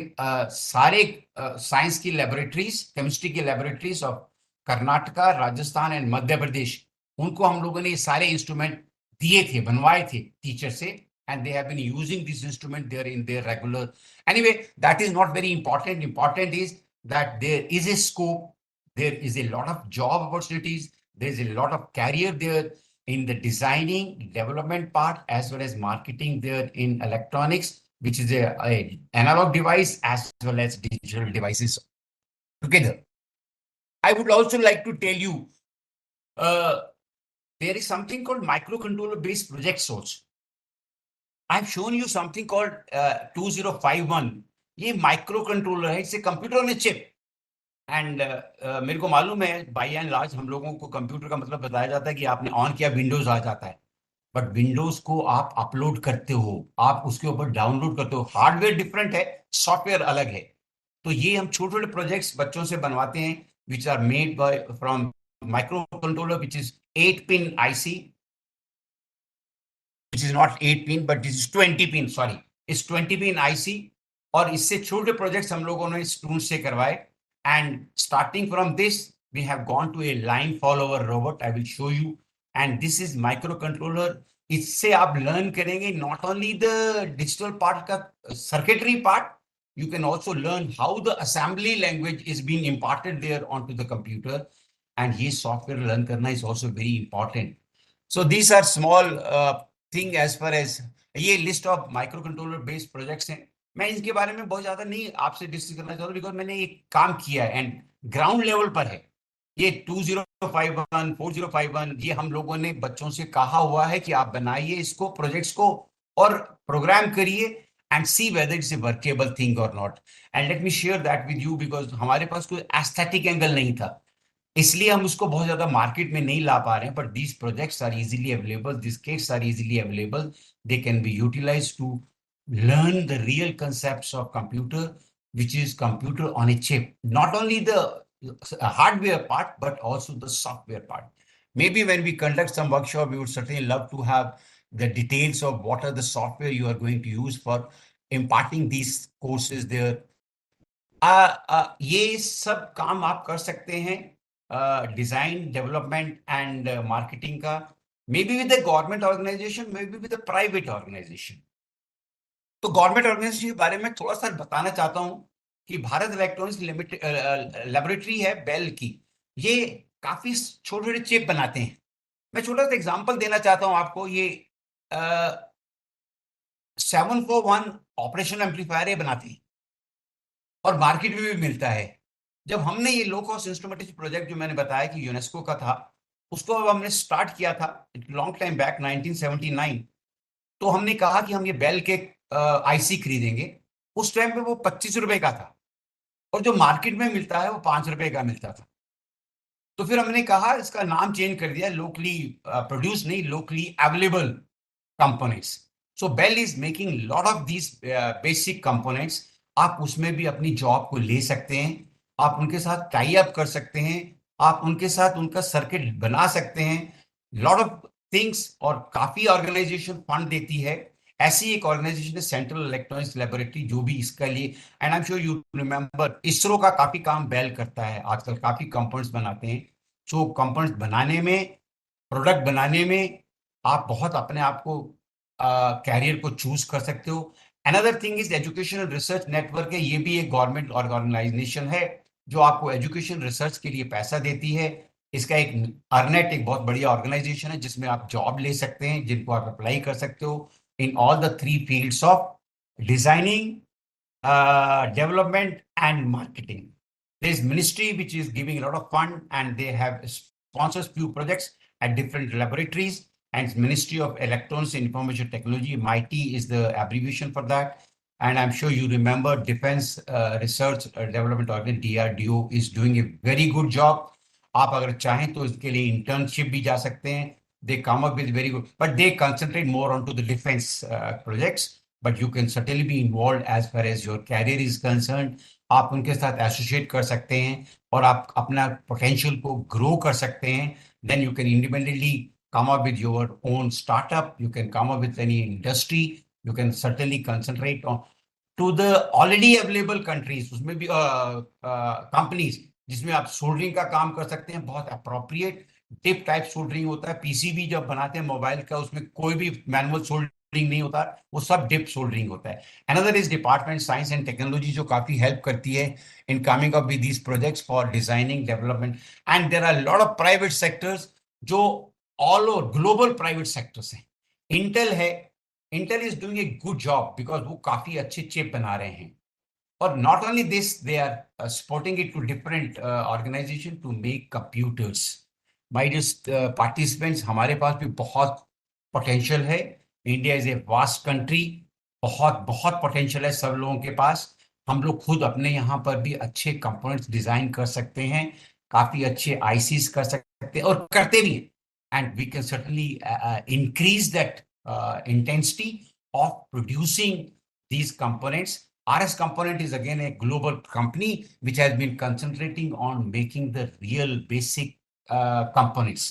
सारे साइंस की लेबोरेटरीज, केमिस्ट्री की laboratories of Karnataka, Rajasthan and Madhya Pradesh, उनको हम लोगों ने ये सारे इंस्ट्रूमेंट दिए थे, बनवाए थे टीचर से, and they have been using this instrument there in their regular. Anyway, that is not very important. Important is that there is a scope, there is a lot of job opportunities, there is a lot of career there in the designing, development part, as well as marketing there in electronics, which is a analog device as well as digital devices together. I would also like to tell you, there is something called microcontroller based projects also. I've shown you something called 2051. ये micro controller है, इसे computer में chip. And मेरे को मालूम है bye and large हम लोगों को कंप्यूटर का मतलब बताया जाता है कि आपने ऑन किया विंडोज आ जाता है, बट विंडोज को आप अपलोड करते हो, आप उसके ऊपर डाउनलोड करते हो। हार्डवेयर डिफरेंट है, सॉफ्टवेयर अलग है। तो ये हम छोटे छोटे प्रोजेक्ट्स बच्चों से बनवाते हैं, which are made by from micro controller which is 8 pin IC, which is not 8 pin but this is 20 pin, sorry, it's 20 pin IC। और इससे छोटे प्रोजेक्ट्स हम लोगों ने स्टूडेंट से करवाए, and starting from this we have gone to a line follower robot, I will show you. And this is micro controller. इससे आप लर्न करेंगे not only the digital part का circuitry part, you can also learn how the assembly language is being imparted there onto the computer, and ये software learn करना is also very important। So these are small thing as far as ये list of microcontroller based projects हैं। मैं इनके बारे में बहुत ज्यादा नहीं आपसे डिस्कस करना चाहता हूँ, बिकॉज मैंने एक काम किया है एंड ग्राउंड लेवल पर है। ये 2051 4051 ये हम लोगों ने बच्चों से कहा हुआ है कि आप बनाइए इसको, प्रोजेक्ट्स को, और प्रोग्राम करिए and see whether it's a workable thing or not। And let me share that with you because हमारे पास कोई aesthetic angle नहीं था, इसलिए हम उसको बहुत ज्यादा मार्केट में नहीं ला पा रहे हैं। But these projects are easily available, this kits are easily available, they can be utilized to learn the real concepts of computer, which is computer on a chip, not only the hardware part but also the software part। Maybe when we conduct some workshop we would certainly love to have the details of what are the software you are going to use for imparting these courses there। ये सब काम आप कर सकते हैं design development and marketing का, may be with the government organization, may be with the private organization. तो government organization के बारे में थोड़ा सा बताना चाहता हूं कि भारत इलेक्ट्रॉनिक्स लिमिटेड लेबोरेटरी है बेल की, ये काफी छोटे छोटे चिप बनाते हैं। मैं छोटा सा एग्जांपल देना चाहता हूं आपको। ये 741 ऑपरेशन एम्पलीफायर बनाते हैं और मार्केट में भी मिलता है। जब हमने ये लो कॉस्ट इंस्ट्रूमेंटेशन प्रोजेक्ट जो मैंने बताया कि यूनेस्को का था, उसको अब हमने स्टार्ट किया था लॉन्ग टाइम बैक 1979। तो हमने कहा कि हम ये बेल के IC खरीदेंगे। उस टाइम पे वो 25 रुपए का था और जो मार्केट में मिलता है वो 5 रुपए का मिलता था। तो फिर हमने कहा इसका नाम चेंज कर दिया, लोकली प्रोड्यूस नहीं, locally available components. So BEL is making lot of these basic components. आप उसमें भी अपनी जॉब को ले सकते हैं, आप उनके साथ टाई अप कर सकते हैं, आप उनके साथ उनका सर्किट बना सकते हैं, लॉट ऑफ थिंग्स। और काफी ऑर्गेनाइजेशन फंड देती है। ऐसी एक ऑर्गेनाइजेशन है सेंट्रल इलेक्ट्रॉनिक्स लेबोरेटरी, जो भी इसका लिए, and I am sure you remember, ISRO का काफी काम बेल करता है आजकल, काफी कंपोनेंट्स बनाते हैं। जो कंपोनेंट्स बनाने में, प्रोडक्ट बनाने में आप बहुत अपने आप को कैरियर को चूज कर सकते हो। Another thing is educational research network है, ये भी एक गवर्नमेंट ऑर्गेनाइजेशन है जो आपको एजुकेशन रिसर्च के लिए पैसा देती है। इसका एक अर्नेट एक बहुत बढ़िया ऑर्गेनाइजेशन है जिसमें आप जॉब ले सकते हैं, जिनको आप अप्लाई कर सकते हो in all the three fields of designing, development and marketing। There is ministry which is giving a lot of fund and they have sponsors few projects at different laboratories, and Ministry of Electronics and Information Technology, MIT is the abbreviation for that। And I'm sure you remember Defense Research Development Organization, DRDO is doing a very good job। आप अगर चाहें तो इसके लिए internship भी जा सकते हैं। They come up with very good, but they concentrate more onto the defense projects, but you can certainly be involved as far as your career is concerned। आप उनके साथ एसोसिएट कर सकते हैं और आप अपना पोटेंशियल को ग्रो कर सकते हैं। then you can independently come up with your own startup, you can come up with any industry, you can certainly concentrate on to the already available countries, उसमें भी कंपनीज जिसमें आप सोल्डरिंग का काम कर सकते हैं। बहुत अप्रोप्रिएट टिप टाइप सोल्डरिंग होता है। पीसीबी जब बनाते हैं मोबाइल का, उसमें कोई भी मैनुअल सोल्डरिंग नहीं होता, वो सब डिप सोल्डरिंग होता है। Another is department science and technology, जो काफी हेल्प करती है in coming up with these projects for designing development. And there are lot of private sectors जो all over global private sectors हैं। इंटेल है, Intel is doing a good job because वो काफी अच्छे चिप बना रहे हैं। और not only this, they are supporting it to different organization to make computers. My dear participants, हमारे पास भी बहुत पोटेंशियल है। India is a vast country, बहुत बहुत पोटेंशियल है सब लोगों के पास। हम लोग खुद अपने यहाँ पर भी अच्छे कंपोनेंट्स डिजाइन कर सकते हैं, काफी अच्छे आईसीस कर सकते हैं और करते भी हैं। and we can certainly increase that intensity of producing these components. RS Component is again a global company which has been concentrating on making the real basic components.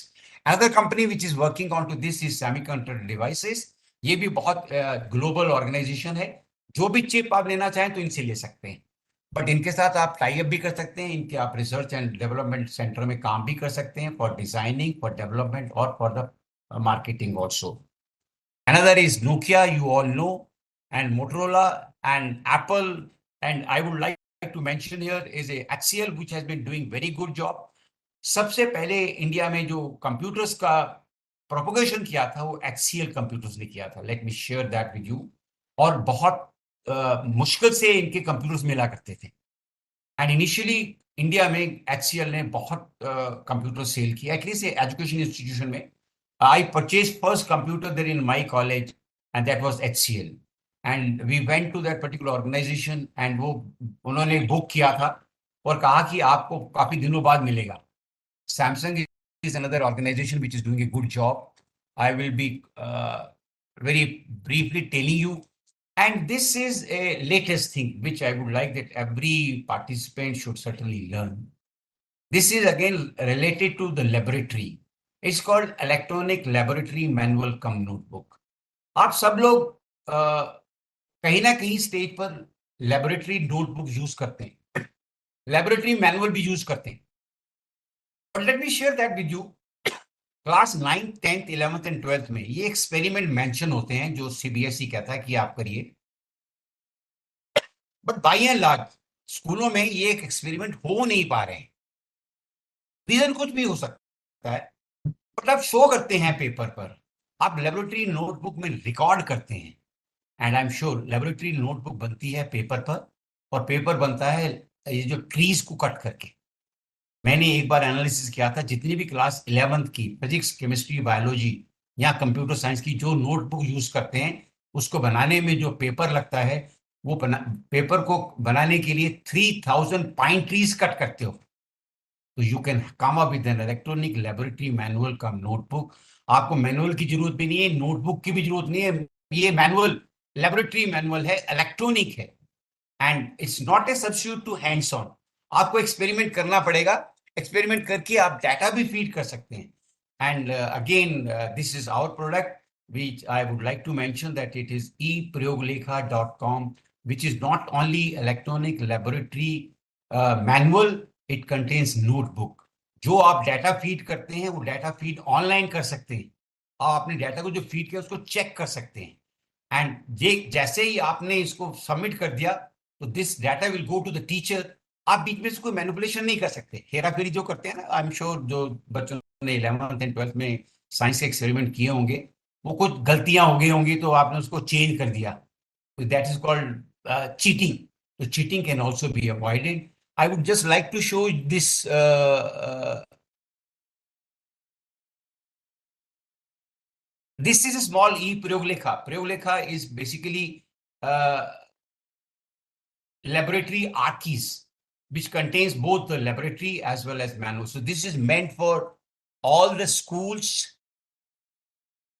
Another company which is working on to this is Semiconductor Devices. ये भी बहुत global organisation है. जो भी chip आप लेना चाहें तो इनसे ले सकते हैं, बट इनके साथ आप टाई अप भी कर सकते हैं. इनके आप रिसर्च एंड डेवलपमेंट सेंटर में काम भी कर सकते हैं फॉर डिजाइनिंग, फॉर डेवलपमेंट और for the marketing also. Another is Nokia, you all know, and Motorola and Apple. And I would like to mention here is a HCL which has been doing very good job. सबसे पहले India में जो computers का propagation किया था वो HCL computers ने किया था. Let me share that with you. और बहुत मुश्किल से इनके कंप्यूटर्स मिला करते थे. एंड इनिशियली इंडिया में HCL ने बहुत कंप्यूटर सेल किया. एटलीस्ट एजुकेशन इंस्टीट्यूशन में I purchased first computer there in my college, and that was HCL. And we went to that particular organization, and वो उन्होंने बुक किया था और कहा कि आपको काफी दिनों बाद मिलेगा. Samsung is another organization which is doing a good job. I will be very briefly telling you, and this is a latest thing which I would like that every participant should certainly learn. This is again related to the laboratory. It's called Electronic Laboratory Manual cum Notebook. आप सब लोग कहीं ना कहीं stage पर laboratory notebook use करते हैं, laboratory manual भी यूज करते हैं. But let me share that with you. Class 9th, 10th, 11th and 12th में ये एक्सपेरिमेंट मेंशन होते हैं जो CBSE कहता है कि आप करिए. बट बाय एंड लार्ज स्कूलों में ये एक एक्सपेरिमेंट हो नहीं पा रहे हैं. रीजन कुछ भी हो सकता है, बट आप शो करते हैं पेपर पर, आप लेबोरेटरी नोटबुक में रिकॉर्ड करते हैं. And I am sure laboratory notebook बनती है पेपर पर, और पेपर बनता है ये जो ट्रीज को कट करके. मैंने एक बार एनालिसिस किया था, जितनी भी क्लास 11th की फिजिक्स, केमिस्ट्री, बायोलॉजी या कंप्यूटर साइंस की जो नोटबुक यूज करते हैं, उसको बनाने में जो पेपर लगता है, वो पेपर को बनाने के लिए 3000 पाइन ट्रीज कट करते हो. तो you can come up with an electronic laboratory manual come notebook. आपको मैनुअल की जरूरत भी नहीं है, नोटबुक की भी जरूरत नहीं है. ये मैनुअल लेबोरेटरी मैनुअल है, इलेक्ट्रॉनिक है, and it's not a substitute to hands on. आपको एक्सपेरिमेंट करना पड़ेगा. एक्सपेरिमेंट करके आप डाटा भी फीड कर सकते हैं. And again this is our product which I would like to mention that it is eprayoglikha.com, which is not only electronic laboratory manual, it contains notebook. जो आप डाटा फीड करते हैं वो डाटा फीड ऑनलाइन कर सकते हैं. आप अपने डाटा को जो फीड किया उसको चेक कर सकते हैं. एंड ये जैसे ही आपने इसको सबमिट कर दिया तो this data will go to the teacher. आप बीच में से कोई मैनिपुलेशन नहीं कर सकते. हेरा फेरी जो करते हैं ना, आई एम श्योर जो बच्चों ने 11th एंड 12th में साइंस के एक्सपेरिमेंट किए होंगे, वो कुछ गलतियां हो गई होंगी तो आपने उसको चेंज कर दिया. That is called cheating. तो cheating can also be avoided. I would just like to show this this is a small e-Prayoglekha. Prayoglekha is basically laboratory art keys which contains both the laboratory as well as manual. So this is meant for all the schools.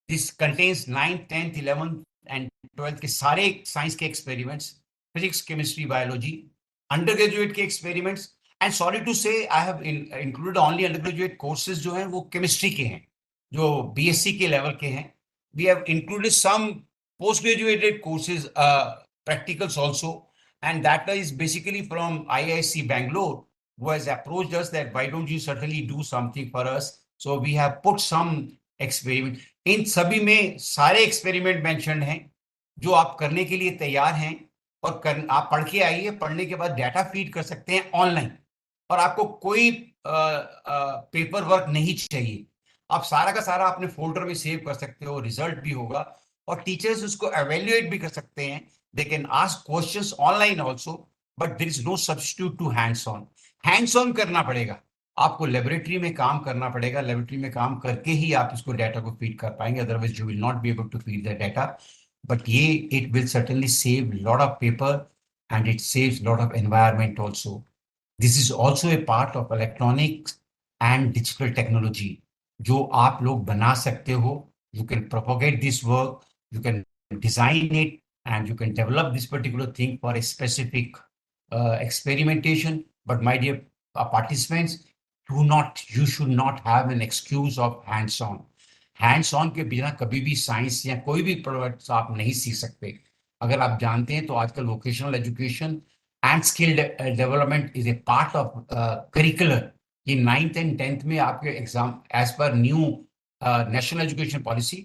This contains 9th, 10th, 11th and 12th के सारे science के experiments, physics, chemistry, biology, undergraduate के experiments. And sorry to से I have included only undergraduate courses जो हैं वो chemistry के हैं, जो BSc के लेवल के हैं. We have included some post graduated courses, practicals also, and that is basically from IISc Bangalore, who has approached us that why don't you certainly do something for us. So we have put some experiment. इन सभी में सारे experiment mentioned हैं जो आप करने के लिए तैयार हैं. और आप पढ़ के आइए, पढ़ने के बाद डाटा फीड कर सकते हैं ऑनलाइन, और आपको कोई पेपर वर्क नहीं चाहिए. आप सारा का सारा अपने फोल्डर में सेव कर सकते हो, रिजल्ट भी होगा, और टीचर्स उसको एवेल्युएट भी कर सकते हैं. They can ask questions online also, but there is no substitute to hands on. Hands on करना पड़ेगा, आपको लेबोरेटरी में काम करना पड़ेगा. लेबोरेटरी में काम करके ही आप इसको डाटा को फीड कर पाएंगे, otherwise you will not be able to feed the data. But it will certainly save a lot of paper, and it saves a lot of environment also. This is also a part of electronics and digital technology. जो आप लोग बना सकते हो. You can propagate this work, you can design it, and you can develop this particular thing for a specific experimentation. But my dear participants, you should not have an excuse of hands-on. Hands-on के बिना कभी भी science या कोई भी products आप नहीं सीख सकते. अगर आप जानते हैं तो आजकल vocational education and skill development is a part of curricular. ये 9th and 10th में आपके exam as per new national education policy,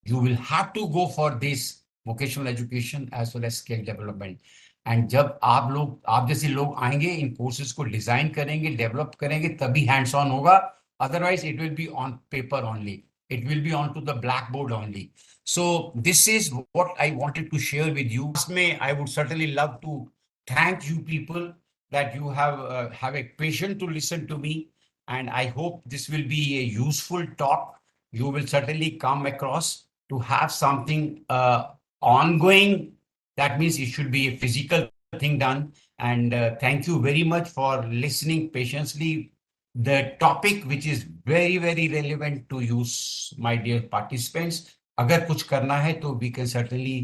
you will have to go for this vocational education as well as skill development. And जब आप जैसे लोग आएंगे इन courses को design करेंगे, डेवलप करेंगे, तभी हैंड्स ऑन होगा. Otherwise it will be on paper only, it will be on to the blackboard only. So this is what I wanted to share with you. I would certainly love to thank you people that you have a patience to listen to me, and I hope this will be a useful talk. You will certainly come across to have something ongoing. That means it should be a physical thing done. And thank you very much for listening patiently. The topic which is very, very relevant to you, my dear participants. अगर कुछ करना है तो we can certainly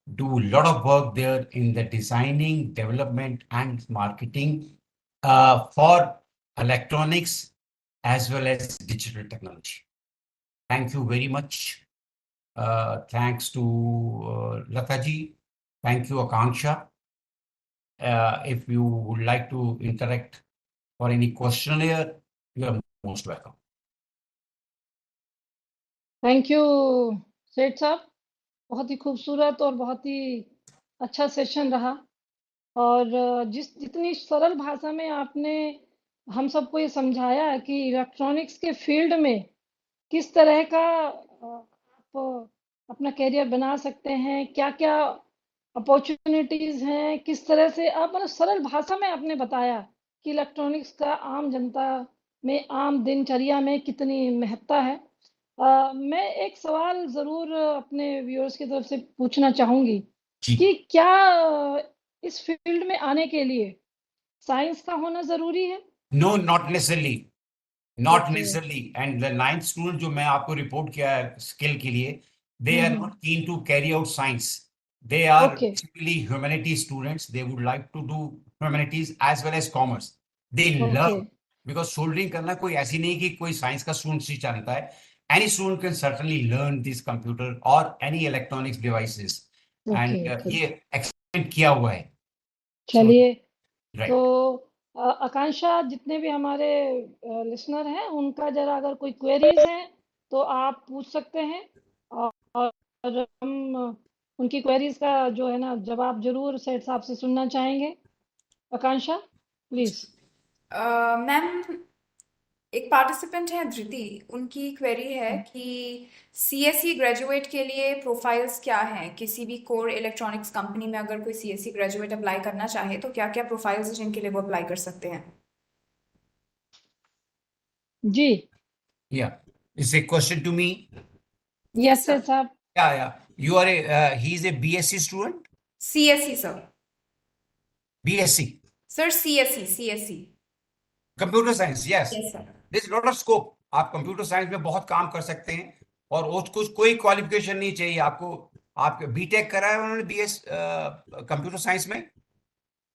do a lot of work there in the designing, development, and marketing for electronics as well as digital technology. Thank you very much. Thanks to Lata ji. Thank you, Akanksha. If you would like to interact for any question here, you are most welcome. Thank you Seth साहब, बहुत ही खूबसूरत और बहुत ही अच्छा session रहा। और जितनी सरल भाषा में आपने हम सबको ये समझाया कि इलेक्ट्रॉनिक्स के फील्ड में किस तरह का आप अपना करियर बना सकते हैं, क्या-क्या अपॉर्चुनिटीज हैं, किस तरह से आप मतलब सरल भाषा में आपने बताया कि इलेक्ट्रॉनिक्स का आम जनता में, आम दिनचर्या में कितनी महत्ता है। मैं एक सवाल ज़रूर अपने व्यूअर्स की तरफ से पूछना चाहूँगी कि क्या इस फील्ड में आने के लिए साइंस का होना ज़रूरी है? No, not necessarily. Not necessarily. And the 9th student जो मैं आपको रिपोर्ट किया है स्किल के लिए, they are not keen to carry out science. They are basically humanity students. They would like to do humanities as well as commerce. They love, because soldering करना कोई ऐसी नहीं कि कोई साइंस का स्टूडेंट ही जानता है. Any student can certainly learn this computer or any electronics devices. And ये एक्सपेरिमेंट किया हुआ है. चलिए, right. तो आकांक्षा, जितने भी हमारे लिसनर हैं उनका जरा अगर कोई क्वेरीज हैं तो आप पूछ सकते हैं और हम उनकी क्वेरीज का जो है ना जवाब जरूर सेठ साहब से सुनना चाहेंगे। आकांक्षा, प्लीज। मैम, एक पार्टिसिपेंट है धृति, उनकी क्वेरी है कि सीएससी ग्रेजुएट के लिए प्रोफाइल्स क्या हैं? किसी भी कोर इलेक्ट्रॉनिक्स कंपनी में अगर कोई सीएससी ग्रेजुएट अप्लाई करना चाहे तो क्या क्या प्रोफाइल्स हैं जिनके लिए वो अप्लाई कर सकते हैं? जी। Yeah. Is a question to me? Yes, sir. Yeah. You are he's a BSc student? CSC, sir. BSc? Sir, CSC. Computer science, yes. Yes, sir. There's a lot of scope. आप computer science में बहुत काम कर सकते हैं और कुछ कोई क्वालिफिकेशन नहीं चाहिए आपको. आप बीटेक करा है उन्होंने बीएस कंप्यूटर साइंस में?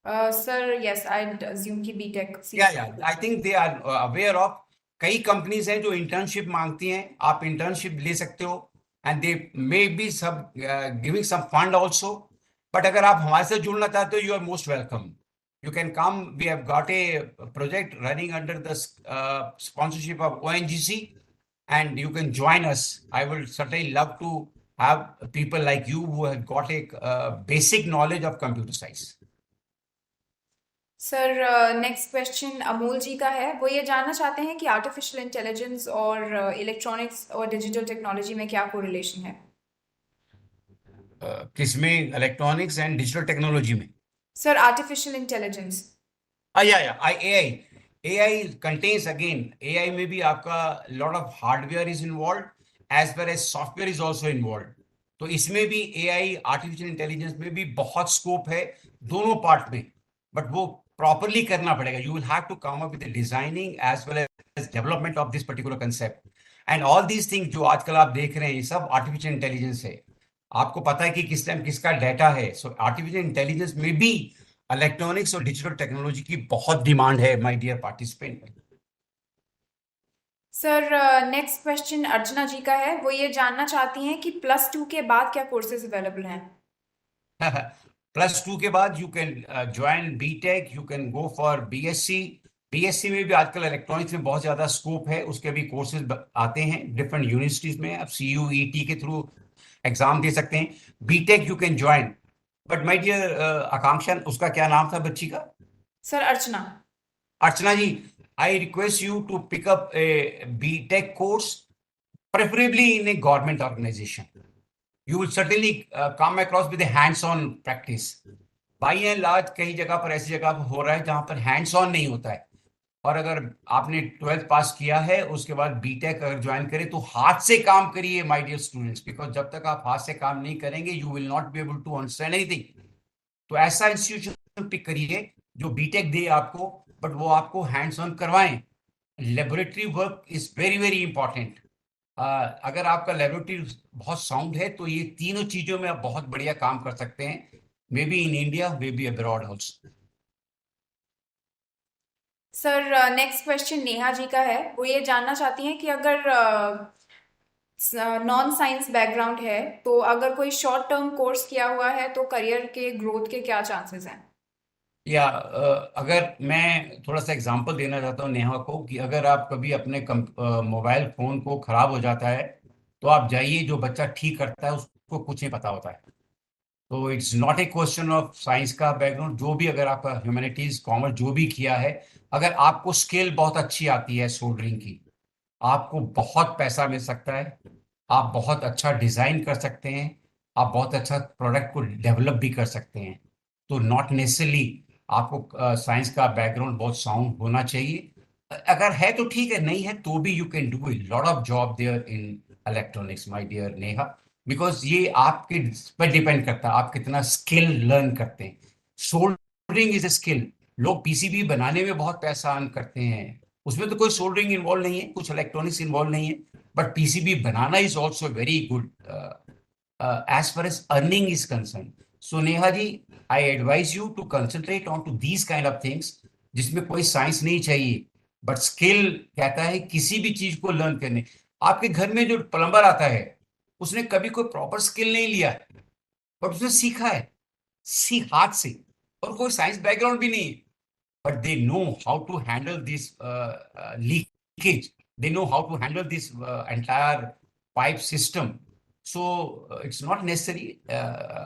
सर, यस, आई अज्यूम कि BTech. I think they are aware of. कई कंपनीज हैं जो इंटर्नशिप मांगती हैं, आप इंटर्नशिप ले सकते हो एंड दे मे बी सब giving some fund also. But अगर आप हमारे साथ जुड़ना चाहते हो, you are most welcome. You can come. We have got a project running under the sponsorship of ONGC, and you can join us. I will certainly love to have people like you who have got a basic knowledge of computer science. Sir, next question Amol ji का है. वो ये जानना चाहते हैं कि artificial intelligence और electronics और डिजिटल टेक्नोलॉजी में क्या कोरिलेशन है? किसमें? इलेक्ट्रॉनिक्स एंड डिजिटल टेक्नोलॉजी में? Sir, artificial intelligence. AI contains, again, AI में भी आपका lot of hardware is involved as well as software is also involved. तो इसमें भी AI, artificial intelligence में भी बहुत scope है दोनों पार्ट में, बट वो properly करना पड़ेगा. You will have to come up with the designing as well as development of this particular concept. And all these things जो आजकल आप देख रहे हैं ये सब आर्टिफिशियल इंटेलिजेंस है। आपको पता है कि किस टाइम किसका डाटा है। सो आर्टिफिशियल इंटेलिजेंस में भी इलेक्ट्रॉनिक्स और डिजिटल टेक्नोलॉजी की बहुत डिमांड है my dear participant. Sir, next question Archana ji का है। वो ये जानना चाहती हैं कि +2 के बाद क्या कोर्सेज अवेलेबल हैं। +2 के बाद you can join BTech, you can go for BSc. BSc में भी आजकल इलेक्ट्रॉनिक्स में बहुत ज्यादा स्कोप है, उसके भी कोर्सेज आते हैं डिफरेंट यूनिवर्सिटीज में। आप CUET के थ्रू एग्जाम दे सकते हैं। BTech you can join. But my dear Akanksha, उसका क्या नाम था बच्ची का? Sir, Archana. Archana ji, I request you to pick up a BTech course, preferably in a government organization. You will certainly come across with a hands-on practice. By and large कई जगह पर ऐसी जगह पर हो रहा है जहां पर हैंड्स ऑन नहीं होता है। और अगर आपने 12th पास किया है उसके बाद बीटेक अगर ज्वाइन करें तो हाथ से काम करिए माय डियर स्टूडेंट्स, बिकॉज जब तक आप हाथ से काम नहीं करेंगे you will not be able to understand anything. तो ऐसा इंस्टीट्यूशन पिक करिए जो बीटेक दे आपको, बट वो आपको हैंड्स ऑन करवाएं। Laboratory work is very very important. अगर आपका लेबोरेटरी बहुत साउंड है तो ये तीनों चीजों में आप बहुत बढ़िया काम कर सकते हैं, maybe in India, maybe abroad also. Sir, next question Neha ji का है। वो ये जानना चाहती हैं कि अगर नॉन साइंस बैकग्राउंड है तो अगर कोई शॉर्ट टर्म कोर्स किया हुआ है तो करियर के ग्रोथ के क्या चांसेस हैं। या अगर मैं थोड़ा सा एग्जांपल देना चाहता हूँ नेहा को, कि अगर आप कभी अपने मोबाइल फोन को खराब हो जाता है तो आप जाइए, जो बच्चा ठीक करता है उसको कुछ नहीं पता होता है। तो it's not A question of science का बैकग्राउंड, जो भी अगर आपका ह्यूमैनिटीज कॉमर्स जो भी किया है, अगर आपको स्किल बहुत अच्छी आती है सोल्डरिंग की, आपको बहुत पैसा मिल सकता है। आप बहुत अच्छा डिजाइन कर सकते हैं, आप बहुत अच्छा प्रोडक्ट को डेवलप भी कर सकते हैं। तो नॉट नेसेसरली आपको साइंस का बैकग्राउंड बहुत साउंड होना चाहिए। अगर है तो ठीक है, नहीं है तो भी you can do a lot of job there in electronics my dear Neha, because ये आपके पर डिपेंड करता है आप कितना स्किल लर्न करते हैं। Soldering is a skill. लोग पीसीबी बनाने में बहुत पैसा अर्न करते हैं, उसमें तो कोई सोल्डरिंग इन्वॉल्व नहीं है, कुछ इलेक्ट्रॉनिक्स इन्वॉल्व नहीं है, but PCB banana is also very good as far as earning is concerned. So Neha ji, I advise you to concentrate on to these kind of things जिसमें कोई science नहीं चाहिए, but skill कहता है किसी भी चीज को लर्न करने। आपके घर में जो प्लम्बर आता है उसने कभी कोई प्रॉपर स्किल नहीं लिया है, बट उसने सीखा है, हाथ से, और कोई साइंस बैकग्राउंड भी नहीं है, but they know how to handle this leakage. They know how to handle this entire pipe system. So it's not necessary.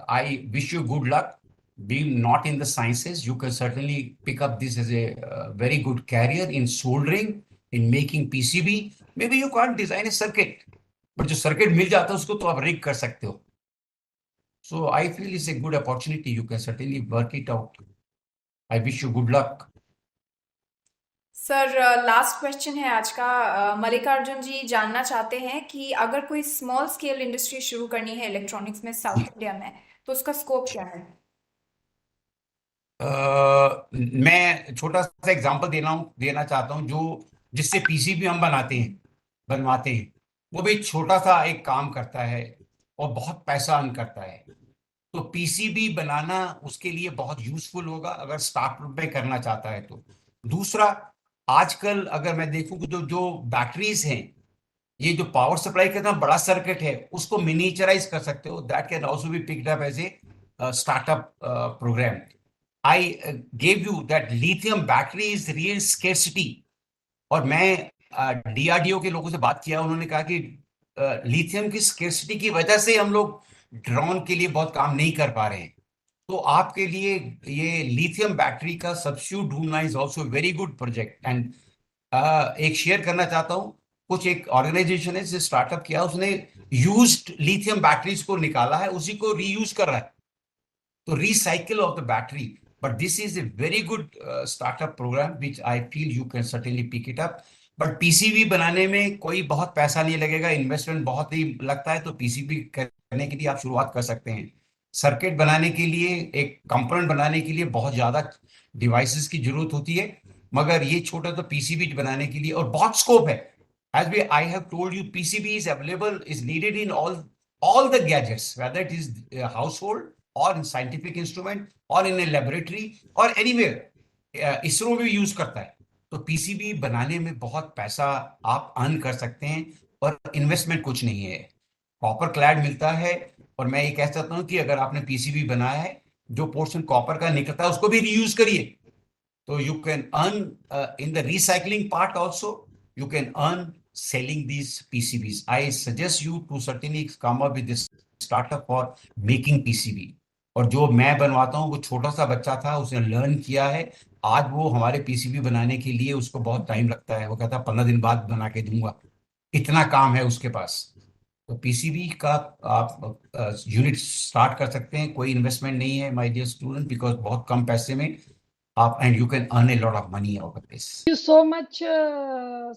I wish you good luck. Being not in the sciences, you can certainly pick up this as a very good career in soldering, in making PCB. Maybe you can't design a circuit, but जो circuit मिल जाता है उसको तो आप rig कर सकते हो. So I feel it's a good opportunity. You can certainly work it out. I wish you good luck. Sir, last question है आज का। मल्लिकार्जुन जी जानना चाहते हैं कि अगर कोई स्मॉल स्केल इंडस्ट्री शुरू करनी है इलेक्ट्रॉनिक्स में साउथ इंडिया में तो उसका स्कोप क्या है। मैं छोटा सा एग्जांपल देना चाहता हूँ, जो जिससे पीसीबी हम बनवाते हैं, वो भी छोटा सा एक काम करता है और बहुत पैसा अर्न करता है। तो पीसीबी बनाना उसके लिए बहुत यूजफुल होगा अगर स्टार्टअप में करना चाहता है तो। दूसरा, आजकल अगर मैं देखूं कि जो जो बैटरीज हैं, ये जो पावर सप्लाई का इतना बड़ा सर्किट है उसको मिनिचराइज कर सकते हो। That can also be picked up as a startup program. I gave you that lithium battery is real scarcity, और मैं डीआरडीओ के लोगों से बात किया, उन्होंने कहा कि लिथियम की स्केर्सिटी की वजह से हम लोग ड्रोन के लिए बहुत काम नहीं कर पा रहे हैं। तो आपके लिए ये लिथियम बैटरी का सब्स्टिट्यूट ढूंढना is also very good project. And एक शेयर करना चाहता हूँ, कुछ एक ऑर्गेनाइजेशन है जिसे स्टार्टअप किया, उसने यूज्ड लिथियम बैटरीज को निकाला है, उसी को रीयूज कर रहा है, तो recycle of the battery. But this is a very good startup program which I feel you can certainly pick it up. But PCB बनाने में कोई बहुत पैसा नहीं लगेगा, इन्वेस्टमेंट बहुत ही लगता है, तो पीसीबी करने के लिए आप शुरुआत कर सकते हैं। सर्किट बनाने के लिए, एक कंपोनेंट बनाने के लिए बहुत ज्यादा डिवाइसेस की जरूरत होती है, मगर ये छोटा तो पीसीबी बनाने के लिए, और बहुत स्कोप है। I have told you, PCB is available, is needed in all the gadgets, whether it is a household or in scientific instrument or in a laboratory or anywhere. ISRO भी यूज करता है। तो पीसीबी बनाने में बहुत पैसा आप अर्न कर सकते हैं और इन्वेस्टमेंट कुछ नहीं है। कॉपर क्लैड मिलता है और मैं ये कह सकता हूँ कि अगर आपने पीसीबी बनाया है, जो पोर्शन कॉपर का निकलता है उसको भी रीयूज करिए। तो you can earn in the recycling part also, you can earn selling these PCBs. I suggest you to certainly come up with this startup for making PCB. और जो मैं बनवाता हूँ, वो छोटा सा बच्चा था, उसने लर्न किया है। आज वो हमारे पीसीबी बनाने के लिए उसको बहुत टाइम लगता है। वो कहता है 15 दिन बाद बना के दूंगा, इतना काम है उसके पास। तो पीसीबी का आप यूनिट स्टार्ट कर सकते हैं, कोई इन्वेस्टमेंट नहीं है माय डियर स्टूडेंट, बिकॉज बहुत कम पैसे में आप and you can earn a lot of money out of this. Thank you so much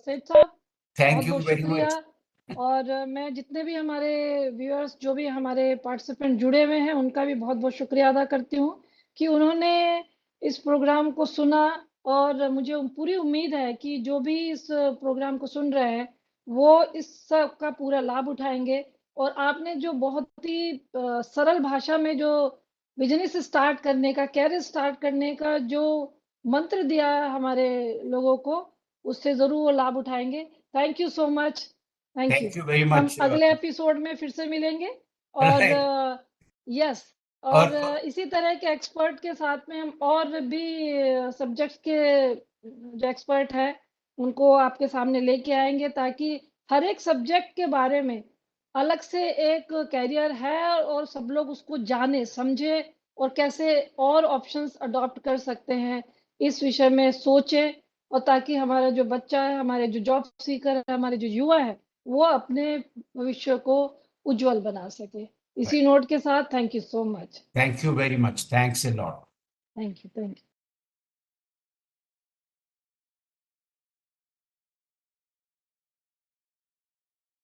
सेठ साहब, Thank बहुत you बहुत very शुक्रिया। much. और मैं जितने भी हमारे व्यूअर्स, जो भी हमारे पार्टिसिपेंट जुड़े हुए हैं, उनका भी बहुत बहुत शुक्रिया अदा करती हूँ कि उन्होंने इस प्रोग्राम को सुना। और मुझे पूरी उम्मीद है कि जो भी इस प्रोग्राम को सुन रहे हैं वो इस सब का पूरा लाभ उठाएंगे। और आपने जो बहुत ही सरल भाषा में जो बिजनेस स्टार्ट करने का, कैरियर स्टार्ट करने का जो मंत्र दिया है हमारे लोगों को, उससे जरूर वो लाभ उठाएंगे। Thank you so much, thank you. Thank you very हम much. अगले एपिसोड में फिर से मिलेंगे। और Right. यस, और और इसी तरह के एक्सपर्ट के साथ में हम और भी सब्जेक्ट्स के जो एक्सपर्ट हैं उनको आपके सामने लेके आएंगे, ताकि हर एक सब्जेक्ट के बारे में अलग से एक कैरियर है और सब लोग उसको जाने समझे और कैसे और ऑप्शंस अडॉप्ट कर सकते हैं, इस विषय में सोचें। और ताकि हमारा जो बच्चा है, हमारे जो जॉब सीकर है, हमारे जो युवा है, वो अपने भविष्य को उज्जवल बना सके। इसी नोट के साथ thank you so much. thank you very much. Thanks a lot. Thank you, thank you.